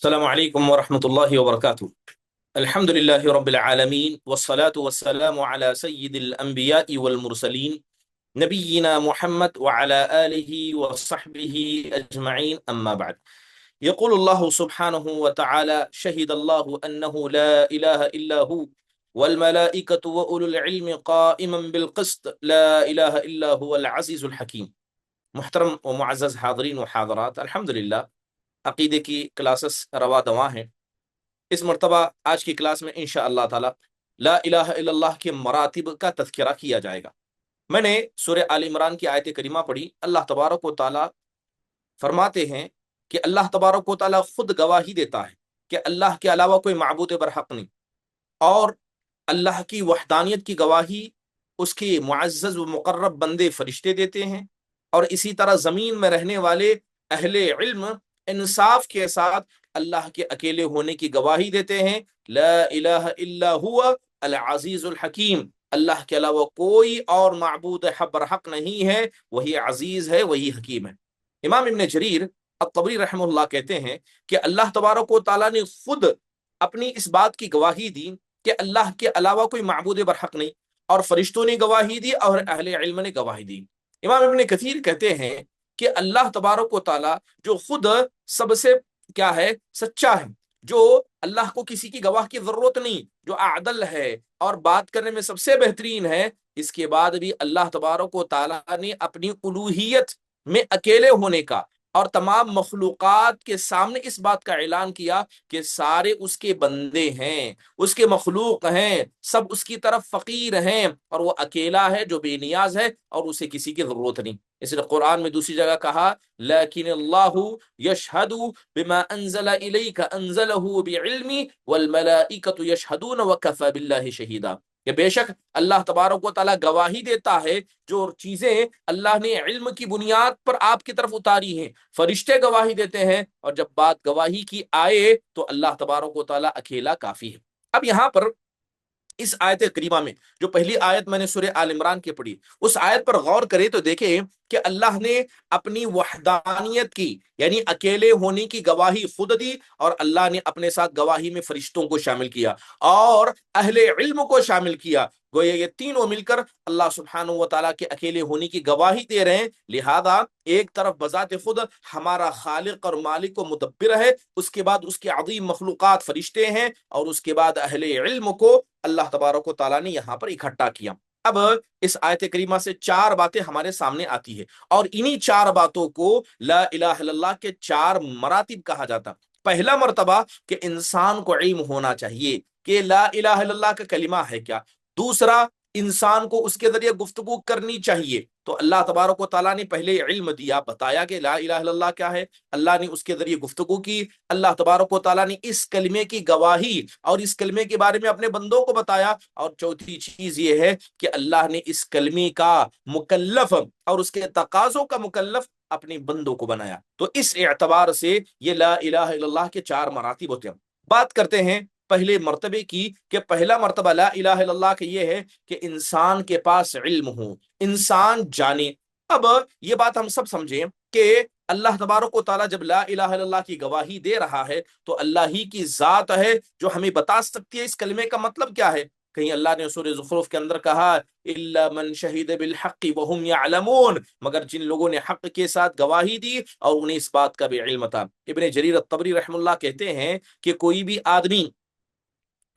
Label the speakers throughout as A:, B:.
A: السلام عليكم ورحمة الله وبركاته. الحمد لله رب العالمين والصلاة والسلام على سيد الأنبياء والمرسلين نبينا محمد وعلى آله وصحبه أجمعين، أما بعد. يقول الله سبحانه وتعالى: شهد الله أنه لا إله إلا هو والملائكة وأولو العلم قائما بالقسط لا إله إلا هو العزيز الحكيم. محترم و معزز حاضرین و حاضرات، الحمدللہ عقیدے کی کلاسز روا دواں ہیں۔ اس مرتبہ آج کی کلاس میں انشاءاللہ تعالی لا الہ الا اللہ کے مراتب کا تذکرہ کیا جائے گا۔ میں نے سورہ آل عمران کی آیت کریمہ پڑھی۔ اللہ تبارک و تعالی فرماتے ہیں کہ اللہ تبارک و تعالی خود گواہی دیتا ہے کہ اللہ کے علاوہ کوئی معبود برحق نہیں، اور اللہ کی وحدانیت کی گواہی اس کے معزز و مقرب بندے فرشتے دیتے ہیں، اور اسی طرح زمین میں رہنے والے اہل علم انصاف کے ساتھ اللہ کے اکیلے ہونے کی گواہی دیتے ہیں۔ لا الہ الا ہوا العزیز الحکیم، اللہ کے علاوہ کوئی اور معبود برحق نہیں ہے، وہی عزیز ہے، وہی حکیم ہے۔ امام ابن جریر الطبری رحمہ اللہ کہتے ہیں کہ اللہ تبارک و تعالیٰ نے خود اپنی اس بات کی گواہی دی کہ اللہ کے علاوہ کوئی معبود برحق نہیں، اور فرشتوں نے گواہی دی اور اہل علم نے گواہی دی۔ امام ابن کثیر کہتے ہیں کہ اللہ تبارک و تعالیٰ جو خود سب سے کیا ہے، سچا ہے، جو اللہ کو کسی کی گواہ کی ضرورت نہیں، جو عادل ہے اور بات کرنے میں سب سے بہترین ہے، اس کے بعد بھی اللہ تبارک و تعالیٰ نے اپنی الوہیت میں اکیلے ہونے کا اور تمام مخلوقات کے سامنے اس بات کا اعلان کیا کہ سارے اس کے بندے ہیں، اس کے مخلوق ہیں، سب اس کی طرف فقیر ہیں، اور وہ اکیلا ہے جو بے نیاز ہے اور اسے کسی کی ضرورت نہیں۔ اس لیے قرآن میں دوسری جگہ کہا لیکن اللہ یشہد بما انزل الیک انزلہ بعلم والملائکۃ یشہدون وکفی باللہ شہیدا، کہ بے شک اللہ تبارک و تعالیٰ گواہی دیتا ہے جو چیزیں اللہ نے علم کی بنیاد پر آپ کی طرف اتاری ہیں، فرشتے گواہی دیتے ہیں، اور جب بات گواہی کی آئے تو اللہ تبارک و تعالیٰ اکیلا کافی ہے۔ اب یہاں پر اس آیت کریمہ میں جو پہلی آیت میں نے سورہ آل عمران کی پڑھی، اس آیت پر غور کرے تو دیکھیں کہ اللہ نے اپنی وحدانیت کی، یعنی اکیلے ہونے کی گواہی خود دی، اور اللہ نے اپنے ساتھ گواہی میں فرشتوں کو شامل کیا اور اہل علم کو شامل کیا۔ گویا یہ تینوں مل کر اللہ سبحانہ و تعالیٰ کے اکیلے ہونے کی گواہی دے رہے ہیں۔ لہذا ایک طرف بذات خود ہمارا خالق اور مالک و مدبر ہے، اس کے بعد اس کے عظیم مخلوقات فرشتے ہیں، اور اس کے بعد اہل علم کو اللہ تبارک و تعالیٰ نے یہاں پر اکٹھا کیا۔ اب اس آیت کریمہ سے چار باتیں ہمارے سامنے آتی ہے، اور انہی چار باتوں کو لا الہ الا اللہ کے چار مراتب کہا جاتا۔ پہلا مرتبہ کہ انسان کو علم ہونا چاہیے کہ لا الہ الا اللہ کا کلمہ ہے کیا۔ دوسرا، انسان کو اس کے ذریعے گفتگو کرنی چاہیے، تو اللہ تبارک و تعالیٰ نے پہلے علم دیا، بتایا کہ لا الہ الا اللہ کیا ہے، اللہ نے اس کے ذریعے گفتگو کی، اللہ تبارک و تعالیٰ نے اس کلمے کی گواہی اور اس کلمے کے بارے میں اپنے بندوں کو بتایا، اور چوتھی چیز یہ ہے کہ اللہ نے اس کلمے کا مکلف اور اس کے تقاضوں کا مکلف اپنے بندوں کو بنایا۔ تو اس اعتبار سے یہ لا الہ الا اللہ کے چار مراتب ہوتے ہیں۔ بات کرتے ہیں پہلے مرتبے کی، کہ پہلا مرتبہ لا الہ الا اللہ کے یہ ہے کہ انسان کے پاس علم ہو، انسان جانے۔ اب یہ بات ہم سب سمجھیں کہ اللہ تبارک و تعالیٰ جب لا الہ الا اللہ کی گواہی دے رہا ہے تو اللہ ہی کی ذات ہے جو ہمیں بتا سکتی ہے اس کلمے کا مطلب کیا ہے۔ کہیں اللہ نے سورہ زخرف کے اندر کہا الا من شہد بالحق وهم يعلمون، مگر جن لوگوں نے حق کے ساتھ گواہی دی اور انہیں اس بات کا بھی علم تھا۔ ابن جریر الطبری رحم اللہ کہتے ہیں کہ کوئی بھی آدمی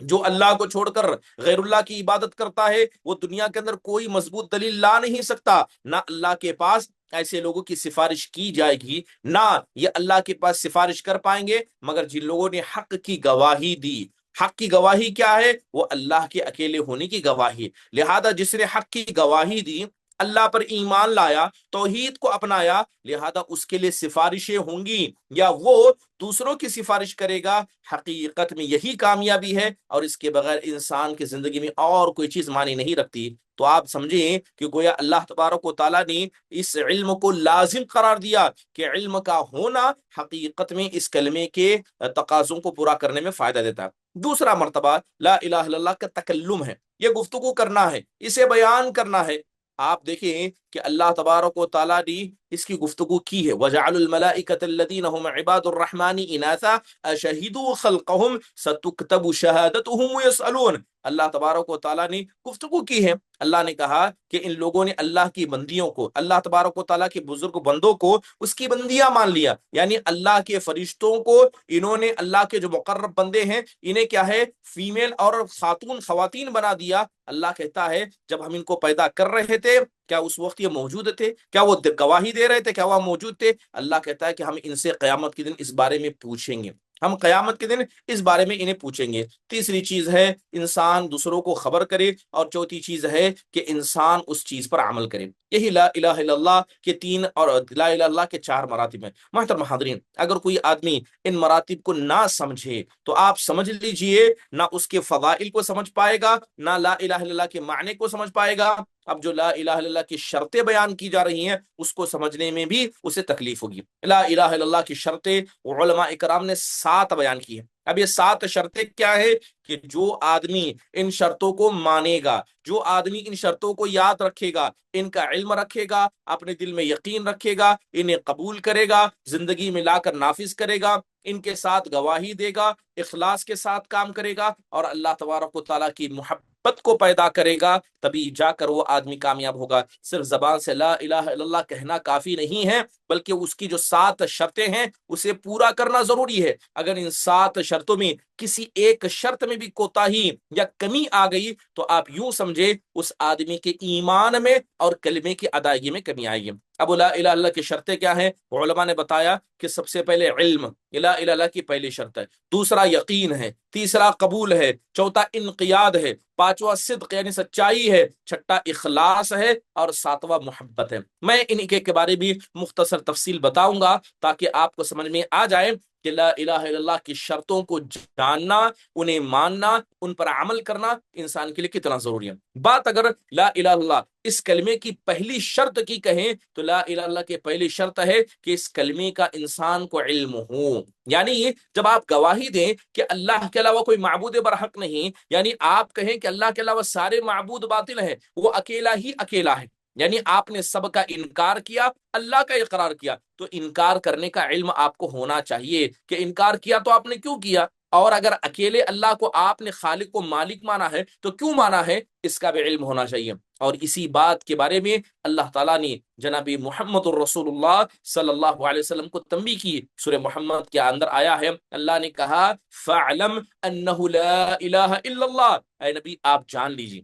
A: جو اللہ کو چھوڑ کر غیر اللہ کی عبادت کرتا ہے، وہ دنیا کے اندر کوئی مضبوط دلیل لا نہیں سکتا، نہ اللہ کے پاس ایسے لوگوں کی سفارش کی جائے گی، نہ یہ اللہ کے پاس سفارش کر پائیں گے، مگر جن لوگوں نے حق کی گواہی دی۔ حق کی گواہی کیا ہے؟ وہ اللہ کے اکیلے ہونے کی گواہی۔ لہذا جس نے حق کی گواہی دی، اللہ پر ایمان لایا، توحید کو اپنایا، لہذا اس کے لیے سفارشیں ہوں گی، یا وہ دوسروں کی سفارش کرے گا۔ حقیقت میں یہی کامیابی ہے، اور اس کے بغیر انسان کی زندگی میں اور کوئی چیز معنی نہیں رکھتی۔ تو آپ سمجھیں کہ گویا اللہ تبارک و تعالیٰ نے اس علم کو لازم قرار دیا کہ علم کا ہونا حقیقت میں اس کلمے کے تقاضوں کو پورا کرنے میں فائدہ دیتا ہے۔ دوسرا مرتبہ لا الہ الا اللہ کا تکلم ہے، یہ گفتگو کرنا ہے، اسے بیان کرنا ہے۔ آپ دیکھیں کہ اللہ تبارک و تعالیٰ نے اس کی گفتگو کی ہے، وَجَعَلُوا الْمَلَائِكَةَ الَّذِينَ هُمْ عِبَادُ الرَّحْمَنِ إِنَاثًا أَشَهِدُوا خَلْقَهُمْ سَتُكْتَبُ شَهَادَتُهُمْ وَيُسْأَلُونَ۔ اللہ تبارک و تعالیٰ نے گفتگو کی ہے، اللہ نے کہا کہ ان لوگوں نے اللہ کی بندیوں کو، اللہ تبارک و تعالیٰ کے بزرگ بندوں کو اس کی بندیاں مان لیا، یعنی اللہ کے فرشتوں کو انہوں نے اللہ کے جو مقرب بندے ہیں انہیں کیا ہے فیمیل اور خاتون خواتین بنا دیا۔ اللہ کہتا ہے جب ہم ان کو پیدا کر رہے تھے کیا اس وقت یہ موجود تھے؟ کیا وہ گواہی دے رہے تھے؟ کیا وہ موجود تھے؟ اللہ کہتا ہے کہ ہم ان سے قیامت کے دن اس بارے میں پوچھیں گے، ہم قیامت کے دن اس بارے میں انہیں پوچھیں گے۔ تیسری چیز ہے انسان دوسروں کو خبر کرے، اور چوتھی چیز ہے کہ انسان اس چیز پر عمل کرے۔ یہی لا الہ الا اللہ کے تین اور لا الہ الا اللہ کے چار مراتب ہیں۔ محترم حاضرین، اگر کوئی آدمی ان مراتب کو نہ سمجھے تو آپ سمجھ لیجئے نہ اس کے فضائل کو سمجھ پائے گا، نہ لا الہ الا اللہ کے معنی کو سمجھ پائے گا۔ اب جو لا الہ الا اللہ کی شرطیں بیان کی جا رہی ہیں اس کو سمجھنے میں بھی اسے تکلیف ہوگی۔ لا الہ الا اللہ کی شرطیں علماء اکرام نے 7 بیان کی ہیں۔ اب یہ 7 شرطیں کیا ہے کہ جو آدمی ان شرطوں کو مانے گا، جو آدمی ان شرطوں کو یاد رکھے گا، ان کا علم رکھے گا، اپنے دل میں یقین رکھے گا، انہیں قبول کرے گا، زندگی میں لا کر نافذ کرے گا، ان کے ساتھ گواہی دے گا، اخلاص کے ساتھ کام کرے گا، اور اللہ تبارک و تعالیٰ کی محبت کو پیدا کرے گا، تبھی جا کر وہ آدمی کامیاب ہوگا۔ صرف زبان سے لا الہ الا اللہ کہنا کافی نہیں ہے، بلکہ اس کی جو 7 شرطیں ہیں اسے پورا کرنا ضروری ہے۔ اگر ان 7 شرطوں میں کسی ایک شرط میں بھی کوتاہی یا کمی آ گئی تو آپ یوں سمجھے اس آدمی کے ایمان میں اور کلمے کی ادائیگی میں کمی آئے گی۔ اب لا الہ الا اللہ کی شرطیں کیا ہیں؟ علماء نے بتایا کہ سب سے پہلے علم، لا الہ الا اللہ کی پہلی شرط ہے، دوسرا یقین ہے، تیسرا قبول ہے، چوتھا انقیاد ہے، پانچواں صدق یعنی سچائی ہے، چھٹا اخلاص ہے، اور ساتواں محبت ہے۔ میں ان کے بارے میں مختصر تفصیل بتاؤں گا تاکہ آپ کو سمجھ میں آ جائے کہ لا الہ الا اللہ کی شرطوں کو جاننا، انہیں ماننا، ان پر عمل کرنا انسان کے لیے کتنا ضروری ہے۔ بات اگر لا الہ الا اللہ اس کلمے کی پہلی شرط کی کہیں تو لا الہ الا اللہ کی پہلی شرط ہے کہ اس کلمے کا انسان کو علم ہو، یعنی جب آپ گواہی دیں کہ اللہ کے علاوہ کوئی معبود برحق نہیں، یعنی آپ کہیں کہ اللہ کے علاوہ سارے معبود باطل ہیں، وہ اکیلا ہی اکیلا ہے، یعنی آپ نے سب کا انکار کیا، اللہ کا اقرار کیا، تو انکار کرنے کا علم آپ کو ہونا چاہیے کہ انکار کیا تو آپ نے کیوں کیا، اور اگر اکیلے اللہ کو آپ نے خالق کو مالک مانا ہے تو کیوں مانا ہے، اس کا بھی علم ہونا چاہیے۔ اور اسی بات کے بارے میں اللہ تعالیٰ نے جناب محمد الرسول اللہ صلی اللہ علیہ وسلم کو تنبیہ کی۔ سورہ محمد کے اندر آیا ہے، اللہ نے کہا فَاعْلَمْ أَنَّهُ لَا إِلَهَ إِلَّا اللَّهُ، اے نبی آپ جان لیجیے،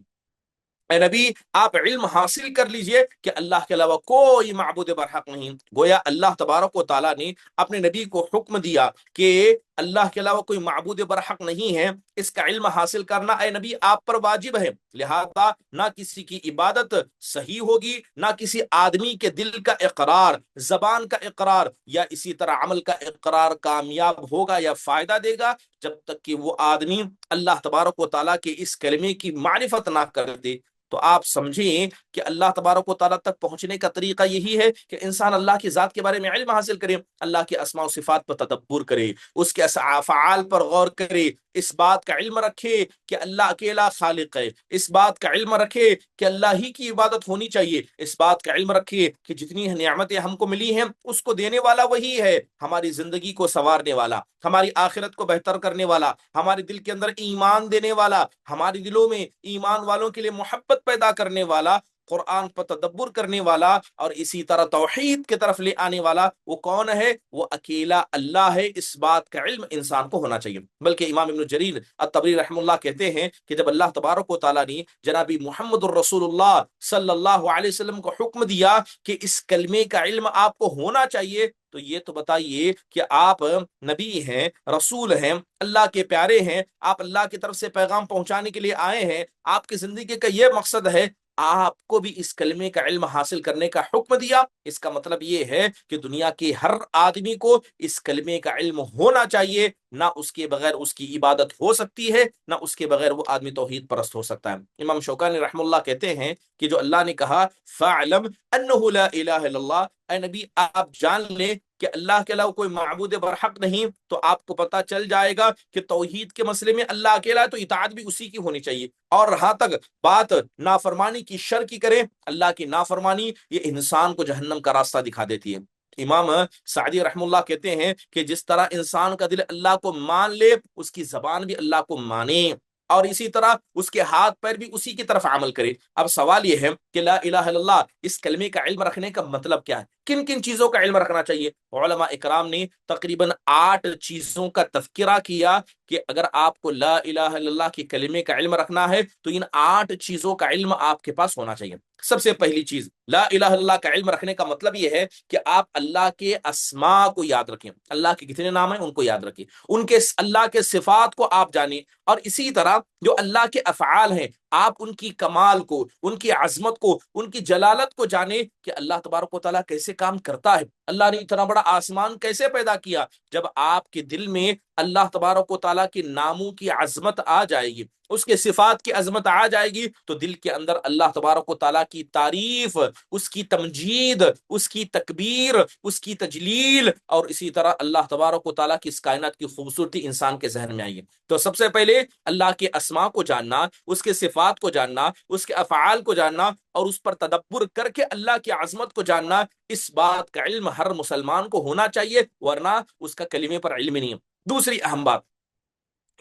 A: اے نبی آپ علم حاصل کر لیجئے کہ اللہ کے علاوہ کوئی معبود برحق نہیں۔ گویا اللہ تبارک و تعالیٰ نے اپنے نبی کو حکم دیا کہ اللہ کے علاوہ کوئی معبود برحق نہیں ہے، اس کا علم حاصل کرنا اے نبی آپ پر واجب ہے، لہذا نہ کسی کی عبادت صحیح ہوگی، نہ کسی آدمی کے دل کا اقرار، زبان کا اقرار یا اسی طرح عمل کا اقرار کامیاب ہوگا یا فائدہ دے گا جب تک کہ وہ آدمی اللہ تبارک و تعالیٰ کے اس کلمے کی معرفت نہ کر دے۔ تو آپ سمجھیں کہ اللہ تبارک و تعالیٰ تک پہنچنے کا طریقہ یہی ہے کہ انسان اللہ کی ذات کے بارے میں علم حاصل کرے، اللہ کے اسماء و صفات پر تدبر کرے، اس کے افعال پر غور کرے، اس بات کا علم رکھے کہ اللہ اکیلا خالق ہے، اس بات کا علم رکھے کہ اللہ ہی کی عبادت ہونی چاہیے، اس بات کا علم رکھے کہ جتنی نعمتیں ہم کو ملی ہیں اس کو دینے والا وہی ہے، ہماری زندگی کو سنوارنے والا، ہماری آخرت کو بہتر کرنے والا، ہمارے دل کے اندر ایمان دینے والا، ہمارے دلوں میں ایمان والوں کے لیے محبت پیدا کرنے والا، قرآن پر تدبر کرنے والا، اور اسی طرح توحید کی طرف لے آنے والا، وہ کون ہے؟ وہ اکیلا اللہ ہے۔ اس بات کا علم انسان کو ہونا چاہیے۔ بلکہ امام ابن جریر الطبری رحم اللہ کہتے ہیں کہ جب اللہ تبارک و تعالیٰ نے جناب محمد الرسول اللہ صلی اللہ علیہ وسلم کو حکم دیا کہ اس کلمے کا علم آپ کو ہونا چاہیے، تو یہ تو بتائیے کہ آپ نبی ہیں، رسول ہیں، اللہ کے پیارے ہیں، آپ اللہ کی طرف سے پیغام پہنچانے کے لیے آئے ہیں، آپ کی زندگی کا یہ مقصد ہے، آپ کو بھی اس کلمے کا علم حاصل کرنے کا حکم دیا۔ اس کا مطلب یہ ہے کہ دنیا کے ہر آدمی کو اس کلمے کا علم ہونا چاہیے، نہ اس کے بغیر اس کی عبادت ہو سکتی ہے، نہ اس کے بغیر وہ آدمی توحید پرست ہو سکتا ہے۔ امام شوکانی رحم اللہ کہتے ہیں کہ جو اللہ نے کہا فَاعْلَمْ أَنَّهُ لَا إِلَهَ إِلَّا اللَّهُ، اے نبی آپ جان لیں کہ اللہ کے علاوہ کوئی معبود برحق نہیں، تو آپ کو پتہ چل جائے گا کہ توحید کے مسئلے میں اللہ اکیلا ہے، تو اطاعت بھی اسی کی ہونی چاہیے۔ اور رہا تک بات نافرمانی کی، شر کی کریں، اللہ کی نافرمانی یہ انسان کو جہنم کا راستہ دکھا دیتی ہے۔ امام سعدی رحم اللہ کہتے ہیں کہ جس طرح انسان کا دل اللہ کو مان لے، اس کی زبان بھی اللہ کو مانے، اور اسی طرح اس کے ہاتھ پیر بھی اسی کی طرف عمل کرے۔ اب سوال یہ ہے کہ لا الہ الا اللہ اس کلمے کا علم رکھنے کا مطلب کیا ہے، کن کن چیزوں کا علم رکھنا چاہیے؟ علماء اکرام نے تقریباً 8 چیزوں کا تذکرہ کیا کہ اگر آپ کو لا الہ الا اللہ کے کلمے کا علم رکھنا ہے تو ان 8 چیزوں کا علم آپ کے پاس ہونا چاہیے۔ سب سے پہلی چیز، لا الہ الا اللہ کا علم رکھنے کا مطلب یہ ہے کہ آپ اللہ کے اسماء کو یاد رکھیں، اللہ کے کتنے نام ہیں ان کو یاد رکھیں، ان کے اللہ کے صفات کو آپ جانیں، اور اسی طرح جو اللہ کے افعال ہیں آپ ان کی کمال کو، ان کی عظمت کو، ان کی جلالت کو جانیں کہ اللہ تبارک و تعالیٰ کیسے کام کرتا ہے، اللہ نے اتنا بڑا آسمان کیسے پیدا کیا۔ جب آپ کے دل میں اللہ تبارک و تعالیٰ کے ناموں کی عظمت آ جائے گی، اس کے صفات کی عظمت آ جائے گی، تو دل کے اندر اللہ تبارک و تعالیٰ کی تعریف، اس کی تمجید، اس کی تکبیر، اس کی تجلیل، اور اسی طرح اللہ تبارک و تعالیٰ کی اس کائنات کی خوبصورتی انسان کے ذہن میں آئی ہے۔ تو سب سے پہلے اللہ کے اسماء کو جاننا، اس کے صفات کو جاننا، اس کے افعال کو جاننا، اور اس پر تدبر کر کے اللہ کی عظمت کو جاننا، اس بات کا علم ہر مسلمان کو ہونا چاہیے، ورنہ اس کا کلمے پر علم نہیں ہے۔ دوسری اہم بات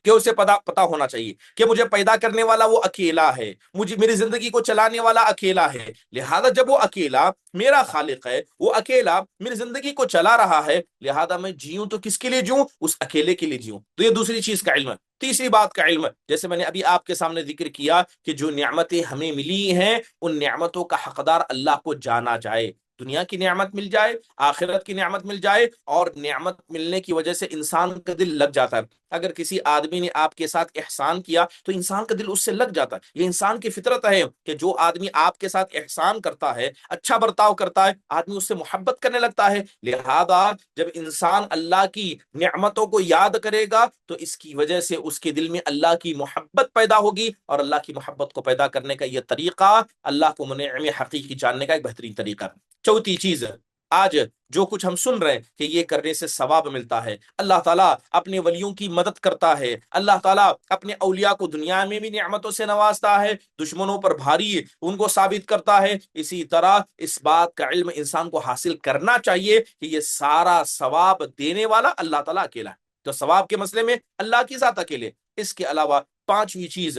A: کہ اسے پتا ہونا چاہیے کہ مجھے پیدا کرنے والا وہ اکیلا ہے، مجھے میری زندگی کو چلانے والا اکیلا ہے، لہذا جب وہ اکیلا میرا خالق ہے، وہ اکیلا میری زندگی کو چلا رہا ہے، لہذا میں جیوں تو کس کے لیے جیوں؟ اس اکیلے کے لیے جیوں۔ تو یہ دوسری چیز کا علم ہے۔ تیسری بات کا علم، جیسے میں نے ابھی آپ کے سامنے ذکر کیا کہ جو نعمتیں ہمیں ملی ہیں ان نعمتوں کا حقدار اللہ کو جانا جائے، دنیا کی نعمت مل جائے، آخرت کی نعمت مل جائے، اور نعمت ملنے کی وجہ سے انسان کا دل لگ جاتا ہے۔ اگر کسی آدمی نے آپ کے ساتھ احسان کیا تو انسان کا دل اس سے لگ جاتا ہے۔ یہ انسان کی فطرت ہے کہ جو آدمی آپ کے ساتھ احسان کرتا ہے، اچھا برتاؤ کرتا ہے، آدمی اس سے محبت کرنے لگتا ہے۔ لہذا جب انسان اللہ کی نعمتوں کو یاد کرے گا تو اس کی وجہ سے اس کے دل میں اللہ کی محبت پیدا ہوگی، اور اللہ کی محبت کو پیدا کرنے کا یہ طریقہ اللہ کو منعم حقیقی جاننے کا ایک بہترین طریقہ ہے۔ چوتھی چیز، آج جو کچھ ہم سن رہے ہیں کہ یہ کرنے سے ثواب ملتا ہے، اللہ تعالیٰ اپنے ولیوں کی مدد کرتا ہے، اللہ تعالیٰ اپنے اولیاء کو دنیا میں بھی نعمتوں سے نوازتا ہے، دشمنوں پر بھاری ان کو ثابت کرتا ہے، اسی طرح اس بات کا علم انسان کو حاصل کرنا چاہیے کہ یہ سارا ثواب دینے والا اللہ تعالیٰ اکیلا ہے۔ تو ثواب کے مسئلے میں اللہ کی ذات اکیلے۔ اس کے علاوہ پانچویں چیز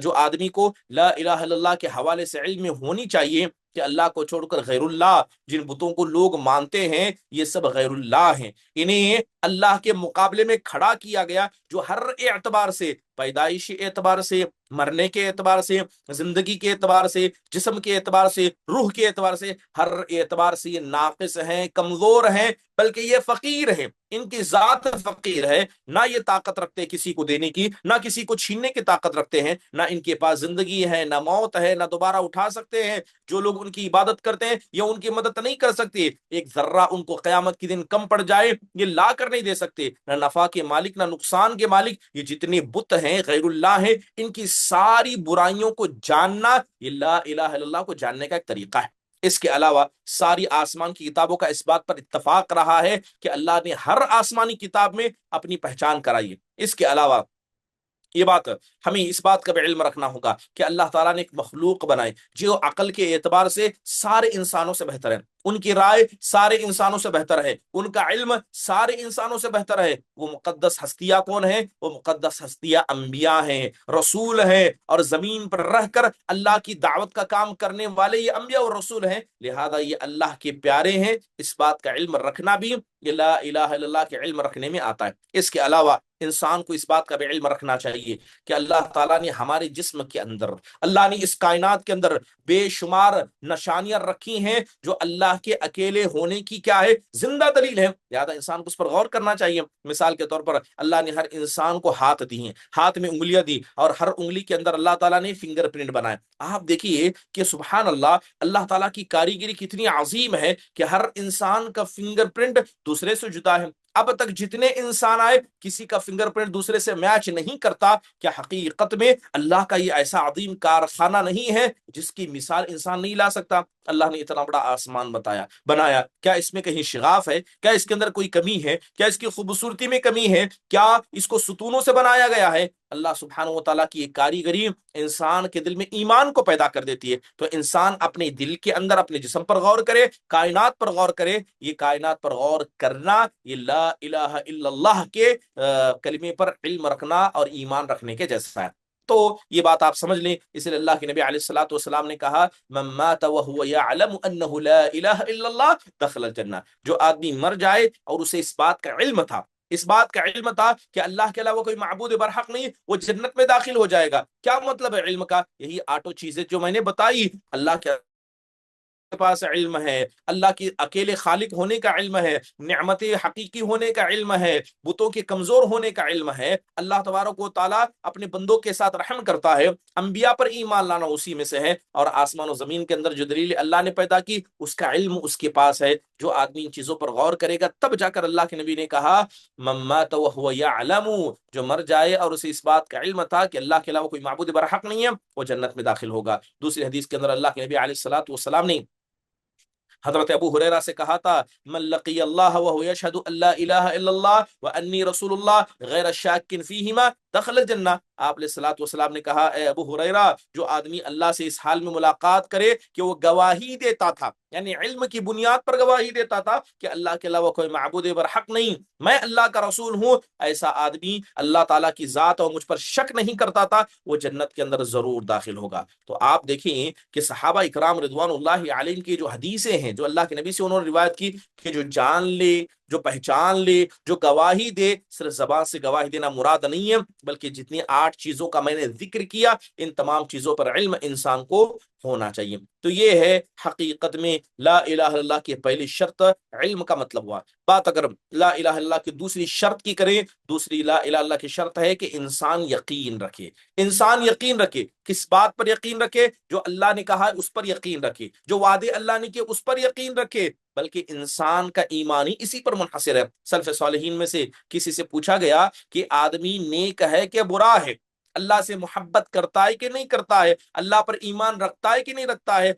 A: جو آدمی کو لا الہ الا اللہ کے حوالے سے علم میں ہونی چاہیے کہ اللہ کو چھوڑ کر غیر اللہ، جن بتوں کو لوگ مانتے ہیں، یہ سب غیر اللہ ہیں، انہیں اللہ کے مقابلے میں کھڑا کیا گیا، جو ہر اعتبار سے، پیدائشی اعتبار سے، مرنے کے اعتبار سے، زندگی کے اعتبار سے، جسم کے اعتبار سے، روح کے اعتبار سے، ہر اعتبار سے یہ ناقص ہیں، کمزور ہیں، بلکہ یہ فقیر ہیں، ان کی ذات فقیر ہے، نہ یہ طاقت رکھتے کسی کو دینے کی، نہ کسی کو چھیننے کی طاقت رکھتے ہیں، نہ ان کے پاس زندگی ہے، نہ موت ہے، نہ دوبارہ اٹھا سکتے ہیں۔ جو لوگ ان کی عبادت کرتے ہیں یا ان کی مدد نہیں کر سکتے، ایک ذرہ ان کو قیامت کے دن کم پڑ جائے یہ لا کر نہیں دے سکتے، نہ نفع کے مالک نہ نقصان کے مالک۔ یہ جتنے بت ہیں غیر اللہ ہیں، ان کی ساری برائیوں کو جاننا یہ لا الہ الا اللہ کو جاننے کا ایک طریقہ ہے۔ اس کے علاوہ ساری آسمان کی کتابوں کا اس بات پر اتفاق رہا ہے کہ اللہ نے ہر آسمانی کتاب میں اپنی پہچان کرائی ہے۔ اس کے علاوہ یہ بات ہمیں اس بات کا بھی علم رکھنا ہوگا کہ اللہ تعالیٰ نے ایک مخلوق بنائی جو عقل کے اعتبار سے سارے انسانوں سے بہتر ہے، ان کی رائے سارے انسانوں سے بہتر ہے، ان کا علم سارے انسانوں سے بہتر ہے۔ وہ مقدس ہستیاں کون ہیں؟ وہ مقدس ہستیاں انبیاء ہیں، رسول ہیں، اور زمین پر رہ کر اللہ کی دعوت کا کام کرنے والے یہ انبیاء اور رسول ہیں، لہذا یہ اللہ کے پیارے ہیں۔ اس بات کا علم رکھنا بھی یہ لا الہ الا اللہ کے علم رکھنے میں آتا ہے۔ اس کے علاوہ انسان کو اس بات کا بھی علم رکھنا چاہیے کہ اللہ تعالیٰ نے ہمارے جسم کے اندر، اللہ نے اس کائنات کے اندر بے شمار نشانیاں رکھی ہیں جو اللہ کے اکیلے ہونے کی کیا ہے؟ زندہ دلیل ہے، لہذا انسان کو اس پر غور کرنا چاہیے۔ مثال کے طور پر اللہ نے ہر انسان کو ہاتھ دی ہیں، ہاتھ میں انگلیاں دی، اور ہر انگلی کے اندر اللہ تعالیٰ نے فنگر پرنٹ بنائے۔ آپ دیکھیے کہ سبحان اللہ، اللہ تعالیٰ کی کاریگری کتنی عظیم ہے کہ ہر انسان کا فنگر پرنٹ دوسرے سے جدا ہے۔ اب تک جتنے انسان آئے کسی کا فنگر پرنٹ دوسرے سے میچ نہیں کرتا. کیا حقیقت میں اللہ کا یہ ایسا عظیم کارخانہ نہیں ہے جس کی مثال انسان نہیں لا سکتا؟ اللہ نے اتنا بڑا آسمان بنایا، کیا اس میں کہیں شغاف ہے؟ کیا اس کے اندر کوئی کمی ہے؟ کیا اس کی خوبصورتی میں کمی ہے؟ کیا اس کو ستونوں سے بنایا گیا ہے؟ اللہ سبحانہ و تعالیٰ کی یہ کاریگری انسان کے دل میں ایمان کو پیدا کر دیتی ہے. تو انسان اپنے دل کے اندر اپنے جسم پر غور کرے، کائنات پر غور کرے. یہ کائنات پر غور کرنا یہ لا الہ الا اللہ کے کلمے پر علم رکھنا اور ایمان رکھنے کے جیسا ہے. تو یہ بات آپ سمجھ لیں. اس لیے اللہ کے نبی علیہ الصلوۃ والسلام نے کہا من مات وهو يعلم انه لا الہ الا اللہ دخل الجنہ. جو آدمی مر جائے اور اسے اس بات کا علم تھا، اس بات کا علم تھا کہ اللہ کے علاوہ کوئی معبود برحق نہیں، وہ جنت میں داخل ہو جائے گا. کیا مطلب ہے علم کا؟ یہی 8 چیزیں جو میں نے بتائی. اللہ کے پاس علم ہے، اللہ کی اکیلے خالق ہونے کا علم ہے، نعمت حقیقی ہونے کا علم ہے، بتوں کے کمزور ہونے کا علم ہے. اللہ تبارک و تعالیٰ اپنے بندوں کے ساتھ رحم کرتا ہے. انبیاء پر ایمان لانا اسی میں سے ہے. اور آسمان و زمین کے اندر جو دلیل اللہ نے پیدا کی اس کا علم اس کے پاس ہے. جو آدمی ان چیزوں پر غور کرے گا تب جا کر اللہ کے نبی نے کہا من مات وهو يعلم، جو مر جائے اور اسے اس بات کا علم تھا کہ اللہ کے علاوہ کوئی معبود برحق نہیں ہے، وہ جنت میں داخل ہوگا. دوسری حدیث کے اندر اللہ کے نبی علیہ الصلوۃ والسلام نے حضرت ابو ہریرہ سے کہا تھا من لقی اللہ وهو یشهد ان لا الہ الا اللہ وانی رسول اللہ غیر شاک فیہما دخل الجنہ. آپ علیہ الصلوۃ والسلام نے کہا اے ابو ہریرہ، جو آدمی اللہ سے اس حال میں ملاقات کرے کہ وہ گواہی دیتا تھا، یعنی علم کی بنیاد پر گواہی دیتا تھا کہ اللہ کے علاوہ کوئی معبود برحق نہیں، میں اللہ کا رسول ہوں، ایسا آدمی اللہ تعالیٰ کی ذات اور مجھ پر شک نہیں کرتا تھا، وہ جنت کے اندر ضرور داخل ہوگا. تو آپ دیکھیں کہ صحابہ اکرام رضوان اللہ علیہم کی جو حدیثیں ہیں جو اللہ کے نبی سے انہوں نے روایت کی کہ جو جان لے، جو پہچان لے، جو گواہی دے، صرف زبان سے گواہی دینا مراد نہیں ہے، بلکہ جتنی 8 چیزوں کا میں نے ذکر کیا ان تمام چیزوں پر علم انسان کو ہونا چاہیے. تو یہ ہے حقیقت میں لا الہ الا اللہ کی پہلی شرط علم کا مطلب ہوا. بات اگر لا الہ الا اللہ کی دوسری شرط کی کریں، دوسری لا الہ الا اللہ کی شرط ہے کہ انسان یقین رکھے. انسان یقین رکھے. کس بات پر یقین رکھے؟ جو اللہ نے کہا اس پر یقین رکھے، جو وعدے اللہ نے کیے اس پر یقین رکھے. بلکہ انسان کا ایمان ہی اسی پر منحصر ہے. سلف صالحین میں سے کسی سے پوچھا گیا کہ آدمی نیک ہے کہ برا ہے، اللہ سے محبت کرتا ہے کہ نہیں کرتا ہے، اللہ پر ایمان رکھتا ہے کہ نہیں رکھتا ہے،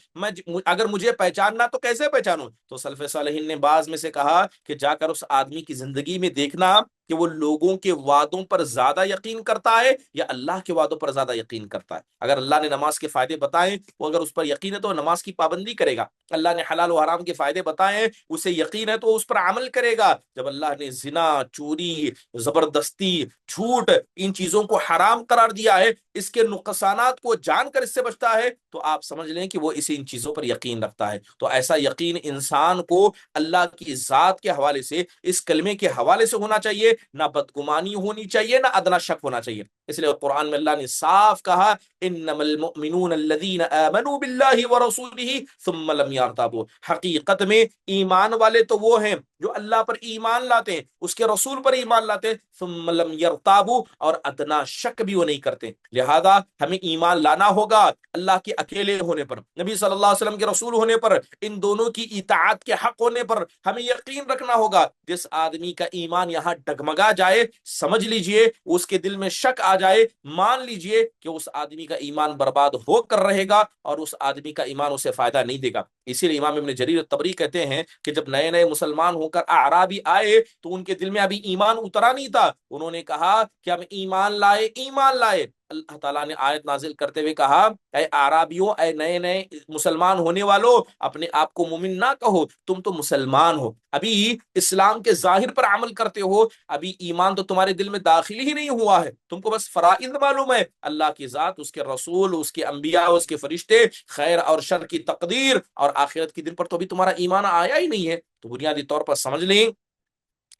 A: اگر مجھے پہچاننا تو کیسے پہچانوں؟ تو سلف صالحین نے بعض میں سے کہا کہ جا کر اس آدمی کی زندگی میں دیکھنا کہ وہ لوگوں کے وعدوں پر زیادہ یقین کرتا ہے یا اللہ کے وعدوں پر زیادہ یقین کرتا ہے. اگر اللہ نے نماز کے فائدے بتائے وہ اگر اس پر یقین ہے تو نماز کی پابندی کرے گا. اللہ نے حلال و حرام کے فائدے بتائے اسے یقین ہے تو اس پر عمل کرے گا. جب اللہ نے زنا، چوری، زبردستی، جھوٹ ان چیزوں کو حرام قرار دیا ہے، اس کے نقصانات کو جان کر اس سے بچتا ہے، تو آپ سمجھ لیں کہ وہ اسی ان چیزوں پر یقین رکھتا ہے. تو ایسا یقین انسان کو اللہ کی ذات کے حوالے سے، اس کلمے کے حوالے سے ہونا چاہیے. نہ بدگمانی ہونی چاہیے، نہ ادنا شک ہونا چاہیے. اس لیے قرآن میں اللہ نے صاف کہا انما المؤمنون الذین آمنوا باللہ ورسولہ ثم لم یرتابوا. حقیقت میں ایمان والے تو وہ ہیں جو اللہ پر ایمان لاتے ہیں، اس کے رسول پر ایمان لاتے ہیں، ثم لم یرتابوا، اور ادنا شک بھی وہ نہیں کرتے. لہذا ہمیں ایمان لانا ہوگا اللہ کے اکیلے ہونے پر، نبی صلی اللہ علیہ وسلم کے رسول ہونے پر، ان دونوں کی اطاعت کے حق ہونے پر ہمیں یقین رکھنا ہوگا. جس آدمی کا ایمان یہاں ڈگمگا جائے، سمجھ لیجئے اس کے دل میں شک آ جائے، مان لیجئے کہ اس آدمی کا ایمان برباد ہو کر رہے گا اور اس آدمی کا ایمان اسے فائدہ نہیں دے گا. اسی لیے امام ابن جریر الطبری کہتے ہیں کہ جب نئے نئے مسلمان ہو کر اعرابی آئے تو ان کے دل میں ابھی ایمان اترا نہیں تھا. انہوں نے کہا کہ ہم ایمان لائے، ایمان لائے. اللہ تعالیٰ نے آیت نازل کرتے ہوئے کہا اے اعرابیوں، اے نئے نئے مسلمان ہونے والوں، اپنے آپ کو مومن نہ کہو، تم تو مسلمان ہو، ابھی اسلام کے ظاہر پر عمل کرتے ہو، ابھی ایمان تو تمہارے دل میں داخل ہی نہیں ہوا ہے، تم کو بس فرائض معلوم ہے، اللہ کی ذات، اس کے رسول، اس کے انبیاء، اس کے فرشتے، خیر اور شر کی تقدیر اور آخرت کے دن پر تو ابھی تمہارا ایمان آیا ہی نہیں ہے. تو بنیادی طور پر سمجھ لیں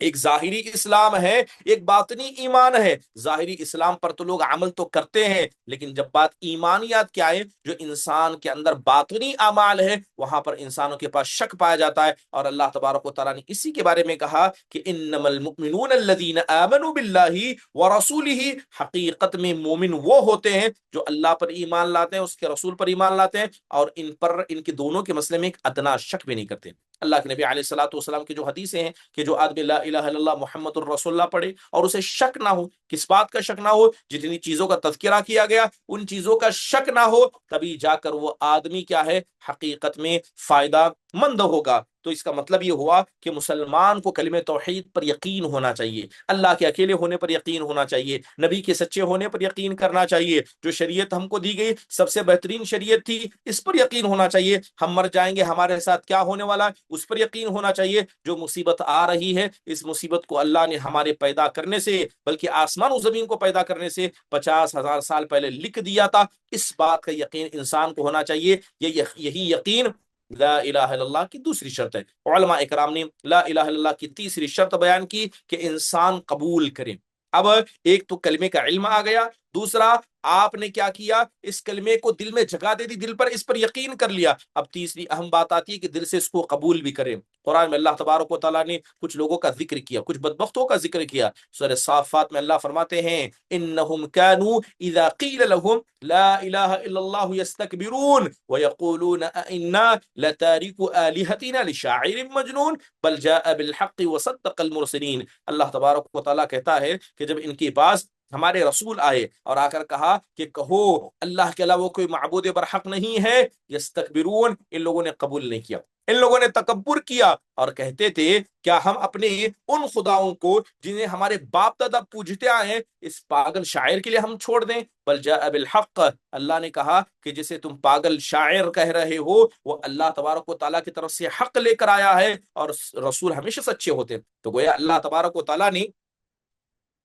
A: ایک ظاہری اسلام ہے، ایک باطنی ایمان ہے. ظاہری اسلام پر تو لوگ عمل تو کرتے ہیں، لیکن جب بات ایمانیات کیا ہے، جو انسان کے اندر باطنی اعمال ہے، وہاں پر انسانوں کے پاس شک پایا جاتا ہے. اور اللہ تبارک و تعالیٰ نے اسی کے بارے میں کہا کہ انما المؤمنون الذین آمنوا باللہ ورسولہ. حقیقت میں مومن وہ ہوتے ہیں جو اللہ پر ایمان لاتے ہیں، اس کے رسول پر ایمان لاتے ہیں، اور ان پر، ان کے دونوں کے مسئلے میں ایک ادنا شک بھی نہیں کرتے. اللہ کے نبی علیہ الصلوۃ والسلام کی جو حدیثیں ہیں کہ جو آدمی لا الہ الا اللہ محمد الرسول اللہ پڑھے اور اسے شک نہ ہو، کس بات کا شک نہ ہو؟ جتنی چیزوں کا تذکرہ کیا گیا ان چیزوں کا شک نہ ہو، تبھی جا کر وہ آدمی کیا ہے، حقیقت میں فائدہ مند ہوگا۔ تو اس کا مطلب یہ ہوا کہ مسلمان کو کلمہ توحید پر یقین ہونا چاہیے، اللہ کے اکیلے ہونے پر یقین ہونا چاہیے، نبی کے سچے ہونے پر یقین کرنا چاہیے، جو شریعت ہم کو دی گئی سب سے بہترین شریعت تھی اس پر یقین ہونا چاہیے، ہم مر جائیں گے ہمارے ساتھ کیا ہونے والا ہے اس پر یقین ہونا چاہیے، جو مصیبت آ رہی ہے اس مصیبت کو اللہ نے ہمارے پیدا کرنے سے، بلکہ آسمان و زمین کو پیدا کرنے سے 50,000 سال پہلے لکھ دیا تھا، اس بات کا یقین انسان کو ہونا چاہیے۔ یہی یقین لا الہ الا اللہ کی دوسری شرط ہے۔ علماء اکرام نے لا الہ الا اللہ کی تیسری شرط بیان کی کہ انسان قبول کرے۔ اب ایک تو کلمے کا علم آ گیا، دوسرا آپ نے کیا کیا، اس کلمے کو دل میں جگہ دے دی، دل پر اس پر یقین کر لیا۔ اب تیسری اہم بات آتی ہے کہ دل سے اس کو قبول بھی کرے۔ قرآن میں اللہ تبارک و تعالیٰ نے کچھ لوگوں کا ذکر کیا، کچھ بدبختوں کا ذکر کیا۔ سورہ صافات میں اللہ فرماتے ہیں انہم کانوا اذا قیل لهم لا الہ الا اللہ یستکبرون ویقولون انا لتارکو آلہتنا لشاعر مجنون بل جاء بالحق وصدق المرسلین۔ اللہ تبارک و تعالیٰ کہتا ہے کہ جب ان کے پاس ہمارے رسول آئے اور آ کر کہا کہ کہو اللہ کے علاوہ کوئی معبود برحق نہیں ہے، یستکبرون، ان لوگوں نے قبول نہیں کیا، ان لوگوں نے تکبر کیا اور کہتے تھے کیا ہم اپنے ان خداؤں کو جنہیں ہمارے باپ دادا پوجتے آئے ہیں اس پاگل شاعر کے لیے ہم چھوڑ دیں؟ بل جاء بالحق، اللہ نے کہا کہ جسے تم پاگل شاعر کہہ رہے ہو وہ اللہ تبارک و تعالیٰ کی طرف سے حق لے کر آیا ہے، اور رسول ہمیشہ سچے ہوتے ہیں۔ تو گویا اللہ تبارک و تعالیٰ نے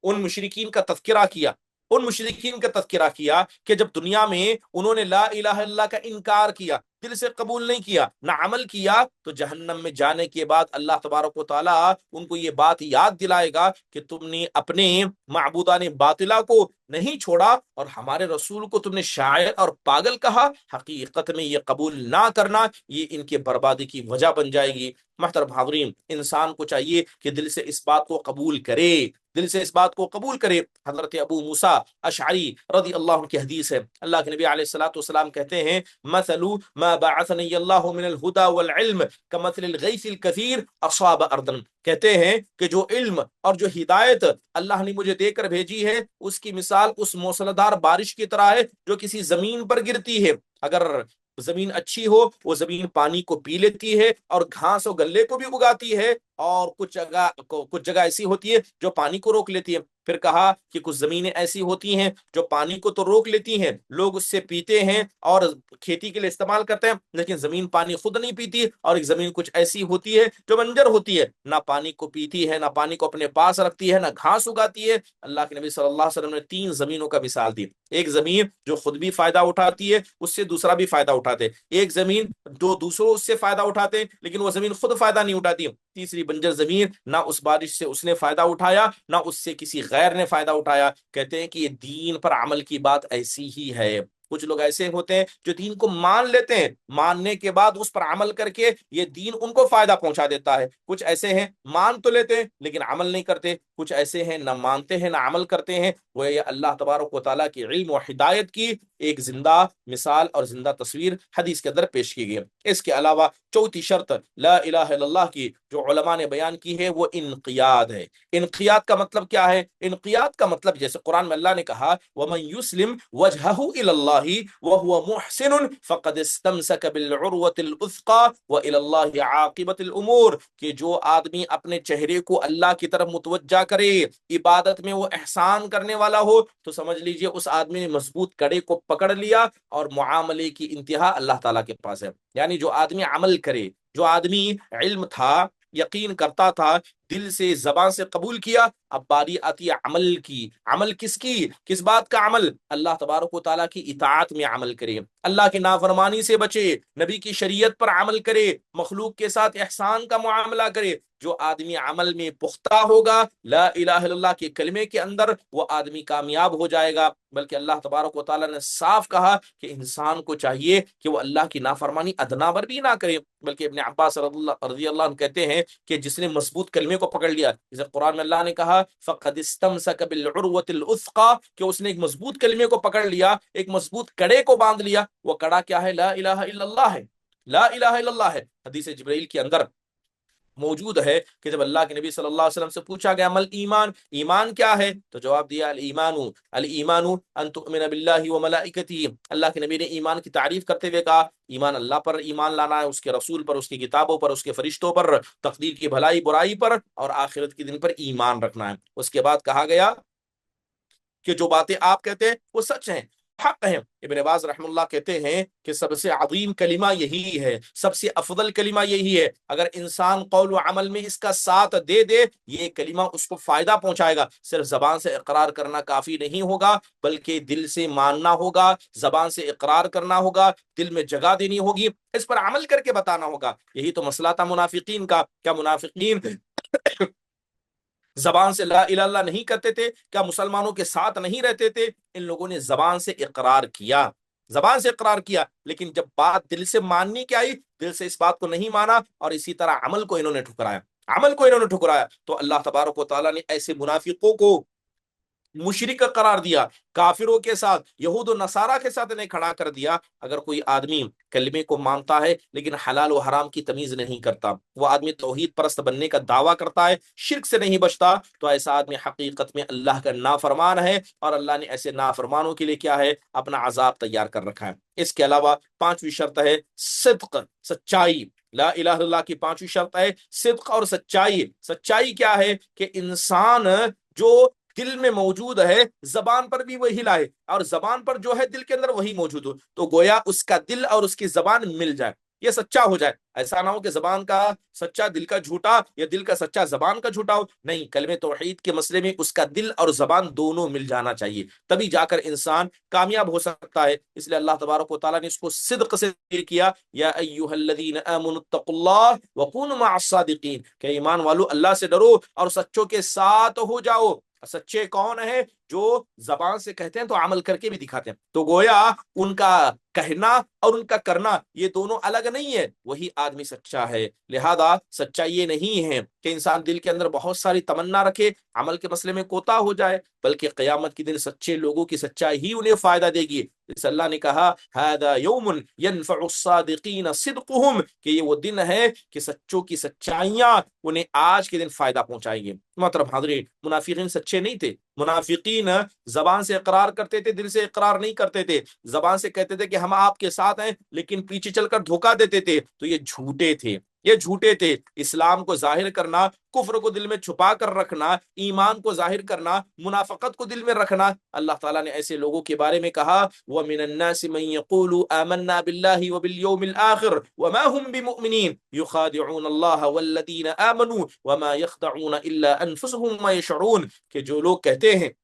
A: ان مشرکین کا تذکرہ کیا، ان مشرکین کا تذکرہ کیا کہ جب دنیا میں انہوں نے لا الہ الا اللہ کا انکار کیا، دل سے قبول نہیں کیا، نہ عمل کیا، تو جہنم میں جانے کے بعد اللہ تبارک و تعالیٰ ان کو یہ بات یاد دلائے گا کہ تم نے اپنے معبودان باطلہ کو نہیں چھوڑا اور ہمارے رسول کو تم نے شاعر اور پاگل کہا۔ حقیقت میں یہ قبول نہ کرنا یہ ان کی بربادی کی وجہ بن جائے گی۔ محترم حاضرین، انسان کو چاہیے کہ دل سے اس بات کو قبول کرے، دل سے اس بات کو قبول کرے۔ حضرت ابو موسیٰ اشعری رضی اللہ عنہ کی حدیث ہے، اللہ کے نبی علیہ الصلوۃ والسلام کہتے ہیں مثل ما بعثنی اللہ من الہدى والعلم کمثل الغیث الکثیر اصاب ارضا، کہتے ہیں کہ جو علم اور جو ہدایت اللہ نے مجھے دے کر بھیجی ہے اس کی مثال اس موسلادھار بارش کی طرح ہے جو کسی زمین پر گرتی ہے۔ اگر زمین اچھی ہو وہ زمین پانی کو پی لیتی ہے اور گھاس و گلے کو بھی اگاتی ہے، اور کچھ جگہ ایسی ہوتی ہے جو پانی کو روک لیتی ہے۔ پھر کہا کہ کچھ زمینیں ایسی ہوتی ہیں جو پانی کو تو روک لیتی ہیں، لوگ اس سے پیتے ہیں اور کھیتی کے لیے استعمال کرتے ہیں، لیکن زمین پانی خود نہیں پیتی، اور ایک زمین کچھ ایسی ہوتی ہے جو بنجر ہوتی ہے، نہ پانی کو پیتی ہے، نہ پانی کو اپنے پاس رکھتی ہے، نہ گھاس اگاتی ہے۔ اللہ کے نبی صلی اللہ علیہ وسلم نے 3 زمینوں کا مثال دی۔ ایک زمین جو خود بھی فائدہ اٹھاتی ہے، اس سے دوسرا بھی فائدہ اٹھاتے، ایک زمین جو دوسروں اس سے فائدہ اٹھاتے لیکن وہ زمین خود فائدہ نہیں اٹھاتی، تیسری بنجر زمین، نہ اس بارش سے اس نے فائدہ اٹھایا نہ اس سے کسی غیر نے فائدہ اٹھایا۔ کہتے ہیں کہ یہ دین پر عمل کی بات ایسی ہی ہے۔ کچھ لوگ ایسے ہوتے ہیں جو دین کو مان لیتے ہیں، ماننے کے بعد اس پر عمل کر کے یہ دین ان کو فائدہ پہنچا دیتا ہے۔ کچھ ایسے ہیں مان تو لیتے ہیں لیکن عمل نہیں کرتے، کچھ ایسے ہیں نہ مانتے ہیں نہ عمل کرتے ہیں۔ وہ یہ اللہ تبارک و تعالیٰ کی علم و ہدایت کی ایک زندہ مثال اور زندہ تصویر حدیث کے اندر پیش کی گئی ہے۔ اس کے علاوہ چوتھی شرط لا الہ الا اللہ کی جو علماء نے بیان کی ہے وہ انقیاد ہے۔ انقیاد کا مطلب کیا ہے؟ انقیاد کا مطلب جیسے قرآن میں اللہ نے کہا وَمَن يُسْلِمْ وَجْهَهُ إِلَى اللَّهِ وَهُوَ مُحْسِنٌ فَقَدِ اسْتَمْسَكَ بِالْعُرْوَةِ الْوُثْقَىٰ وَإِلَى اللَّهِ عَاقِبَةُ الْأُمُورِ، کہ جو آدمی اپنے چہرے کو اللہ کی طرف متوجہ کرے، عبادت میں وہ احسان کرنے والا ہو، تو سمجھ لیجئے اس آدمی نے مضبوط کڑے کو پکڑ لیا اور معاملے کی انتہا اللہ تعالیٰ کے پاس ہے۔ یعنی جو آدمی عمل کرے، جو آدمی علم تھا، یقین کرتا تھا، دل سے زبان سے قبول کیا، اب باری آتی ہے عمل کی۔ عمل کس کی؟ کس بات کا عمل؟ اللہ تبارک و تعالیٰ کی اطاعت میں عمل کرے، اللہ کی نافرمانی سے بچے، نبی کی شریعت پر عمل کرے، مخلوق کے ساتھ احسان کا معاملہ کرے۔ جو آدمی عمل میں پختہ ہوگا لا الہ الا اللہ کے کلمے کے اندر، وہ آدمی کامیاب ہو جائے گا۔ بلکہ اللہ تبارک و تعالیٰ نے صاف کہا کہ انسان کو چاہیے کہ وہ اللہ کی نافرمانی ادنا بر بھی نہ کرے۔ بلکہ ابن عباس رضی اللہ عنہ کہتے ہیں کہ جس نے مضبوط کلمے کو پکڑ لیا، جسے قرآن میں اللہ نے کہا فَقَدِ اسْتَمْسَكَ بِالْعُرْوَةِ الْوُثْقَىٰ، کہ اس نے ایک مضبوط کلمے کو پکڑ لیا، ایک مضبوط کڑے کو باندھ لیا۔ وہ کڑا کیا ہے؟ لا الہ الا اللہ ہے، لا الہ الا اللہ ہے۔ حدیث جبرائیل کے اندر موجود ہے کہ جب اللہ کے نبی صلی اللہ علیہ وسلم سے پوچھا گیا مل ایمان، ایمان کیا ہے، تو جواب دیا الایمان ان تؤمن باللہ و ملائکتہ۔ اللہ کے نبی نے ایمان کی تعریف کرتے ہوئے کہا ایمان اللہ پر ایمان لانا ہے، اس کے رسول پر، اس کی کتابوں پر، اس کے فرشتوں پر، تقدیر کی بھلائی برائی پر، اور آخرت کے دن پر ایمان رکھنا ہے۔ اس کے بعد کہا گیا کہ جو باتیں آپ کہتے ہیں وہ سچ ہیں، حق ہیں۔ ابن باز رحم اللہ کہتے ہیں کہ سب سے عظیم کلمہ یہی ہے، سب سے افضل کلمہ یہی ہے، اگر انسان قول و عمل میں اس کا ساتھ دے دے یہ کلمہ اس کو فائدہ پہنچائے گا۔ صرف زبان سے اقرار کرنا کافی نہیں ہوگا، بلکہ دل سے ماننا ہوگا، زبان سے اقرار کرنا ہوگا، دل میں جگہ دینی ہوگی، اس پر عمل کر کے بتانا ہوگا۔ یہی تو مسئلہ تھا منافقین کا۔ کیا منافقین زبان سے لا الہ الا اللہ نہیں کرتے تھے؟ کیا مسلمانوں کے ساتھ نہیں رہتے تھے؟ ان لوگوں نے زبان سے اقرار کیا، زبان سے اقرار کیا، لیکن جب بات دل سے ماننی کی آئی، دل سے اس بات کو نہیں مانا، اور اسی طرح عمل کو انہوں نے ٹھکرایا، عمل کو انہوں نے ٹھکرایا، تو اللہ تبارک و تعالیٰ نے ایسے منافقوں کو مشرک قرار دیا، کافروں کے ساتھ، یہود و نصارہ کے ساتھ انہیں کھڑا کر دیا۔ اگر کوئی آدمی کلمے کو مانتا ہے لیکن حلال و حرام کی تمیز نہیں کرتا، وہ آدمی توحید پرست بننے کا دعویٰ کرتا ہے، شرک سے نہیں بچتا، تو ایسا آدمی حقیقت میں اللہ کا نافرمان ہے، اور اللہ نے ایسے نافرمانوں کے لیے کیا ہے؟ اپنا عذاب تیار کر رکھا ہے۔ اس کے علاوہ پانچویں شرط ہے صدق، سچائی۔ لا الہ الا اللہ کی پانچویں شرط ہے صدق اور سچائی۔ سچائی کیا ہے؟ کہ انسان جو دل میں موجود ہے زبان پر بھی وہی لائے، اور زبان پر جو ہے دل کے اندر وہی موجود ہو، تو گویا اس کا دل اور اس کی زبان مل جائے، یہ سچا ہو جائے۔ ایسا نہ ہو کہ زبان کا سچا دل کا جھوٹا، یا دل کا سچا زبان کا جھوٹا ہو، نہیں، کلمہ توحید کے مسئلے میں اس کا دل اور زبان دونوں مل جانا چاہیے، تبھی جا کر انسان کامیاب ہو سکتا ہے۔ اس لیے اللہ تبارک و تعالیٰ نے اس کو صدق سے ذکر کیا، یا ایھا الذین آمنوا اتقوا اللہ وکونوا مع الصادقین، کہ ایمان والو اللہ سے ڈرو اور سچوں کے ساتھ ہو جاؤ۔ سچے کون ہیں؟ جو زبان سے کہتے ہیں تو عمل کر کے بھی دکھاتے ہیں، تو گویا ان کا کہنا اور ان کا کرنا یہ دونوں الگ نہیں ہے، وہی آدمی سچا ہے۔ لہذا سچائی یہ نہیں ہے کہ انسان دل کے اندر بہت ساری تمنا رکھے، عمل کے مسئلے میں کوتا ہو جائے، بلکہ قیامت کے دن سچے لوگوں کی سچائی ہی انہیں فائدہ دے گی۔ اس اللہ نے کہا ھذا یوم ینفع الصادقین صدقہم، کہ یہ وہ دن ہے کہ سچوں کی سچائیاں انہیں آج کے دن فائدہ پہنچائیں گے۔ محترم حاضرین، منافقین سچے نہیں تھے، منافقین زبان سے اقرار کرتے تھے، دل سے اقرار نہیں کرتے تھے، زبان سے کہتے تھے کہ ہم آپ کے ساتھ ہیں، لیکن پیچھے چل کر دھوکہ دیتے تھے، تو یہ جھوٹے تھے، یہ جھوٹے تھے۔ اسلام کو ظاہر کرنا، کفر کو دل میں چھپا کر رکھنا، ایمان کو ظاہر کرنا، منافقت کو دل میں رکھنا، اللہ تعالیٰ نے ایسے لوگوں کے بارے میں کہا وَمِنَ النَّاسِ مَن يَقُولُ آمَنَّا بِاللَّهِ وَبِالْيَوْمِ الْآخِرِ وَمَا هُمْ بِمُؤْمِنِينَ يُخَادِعُونَ اللَّهَ وَالَّذِينَ آمَنُوا وَمَا يَخْدَعُونَ إِلَّا أَنفُسَهُمْ وَمَا يَشْعُرُونَ، کہ جو لوگ کہتے ہیں،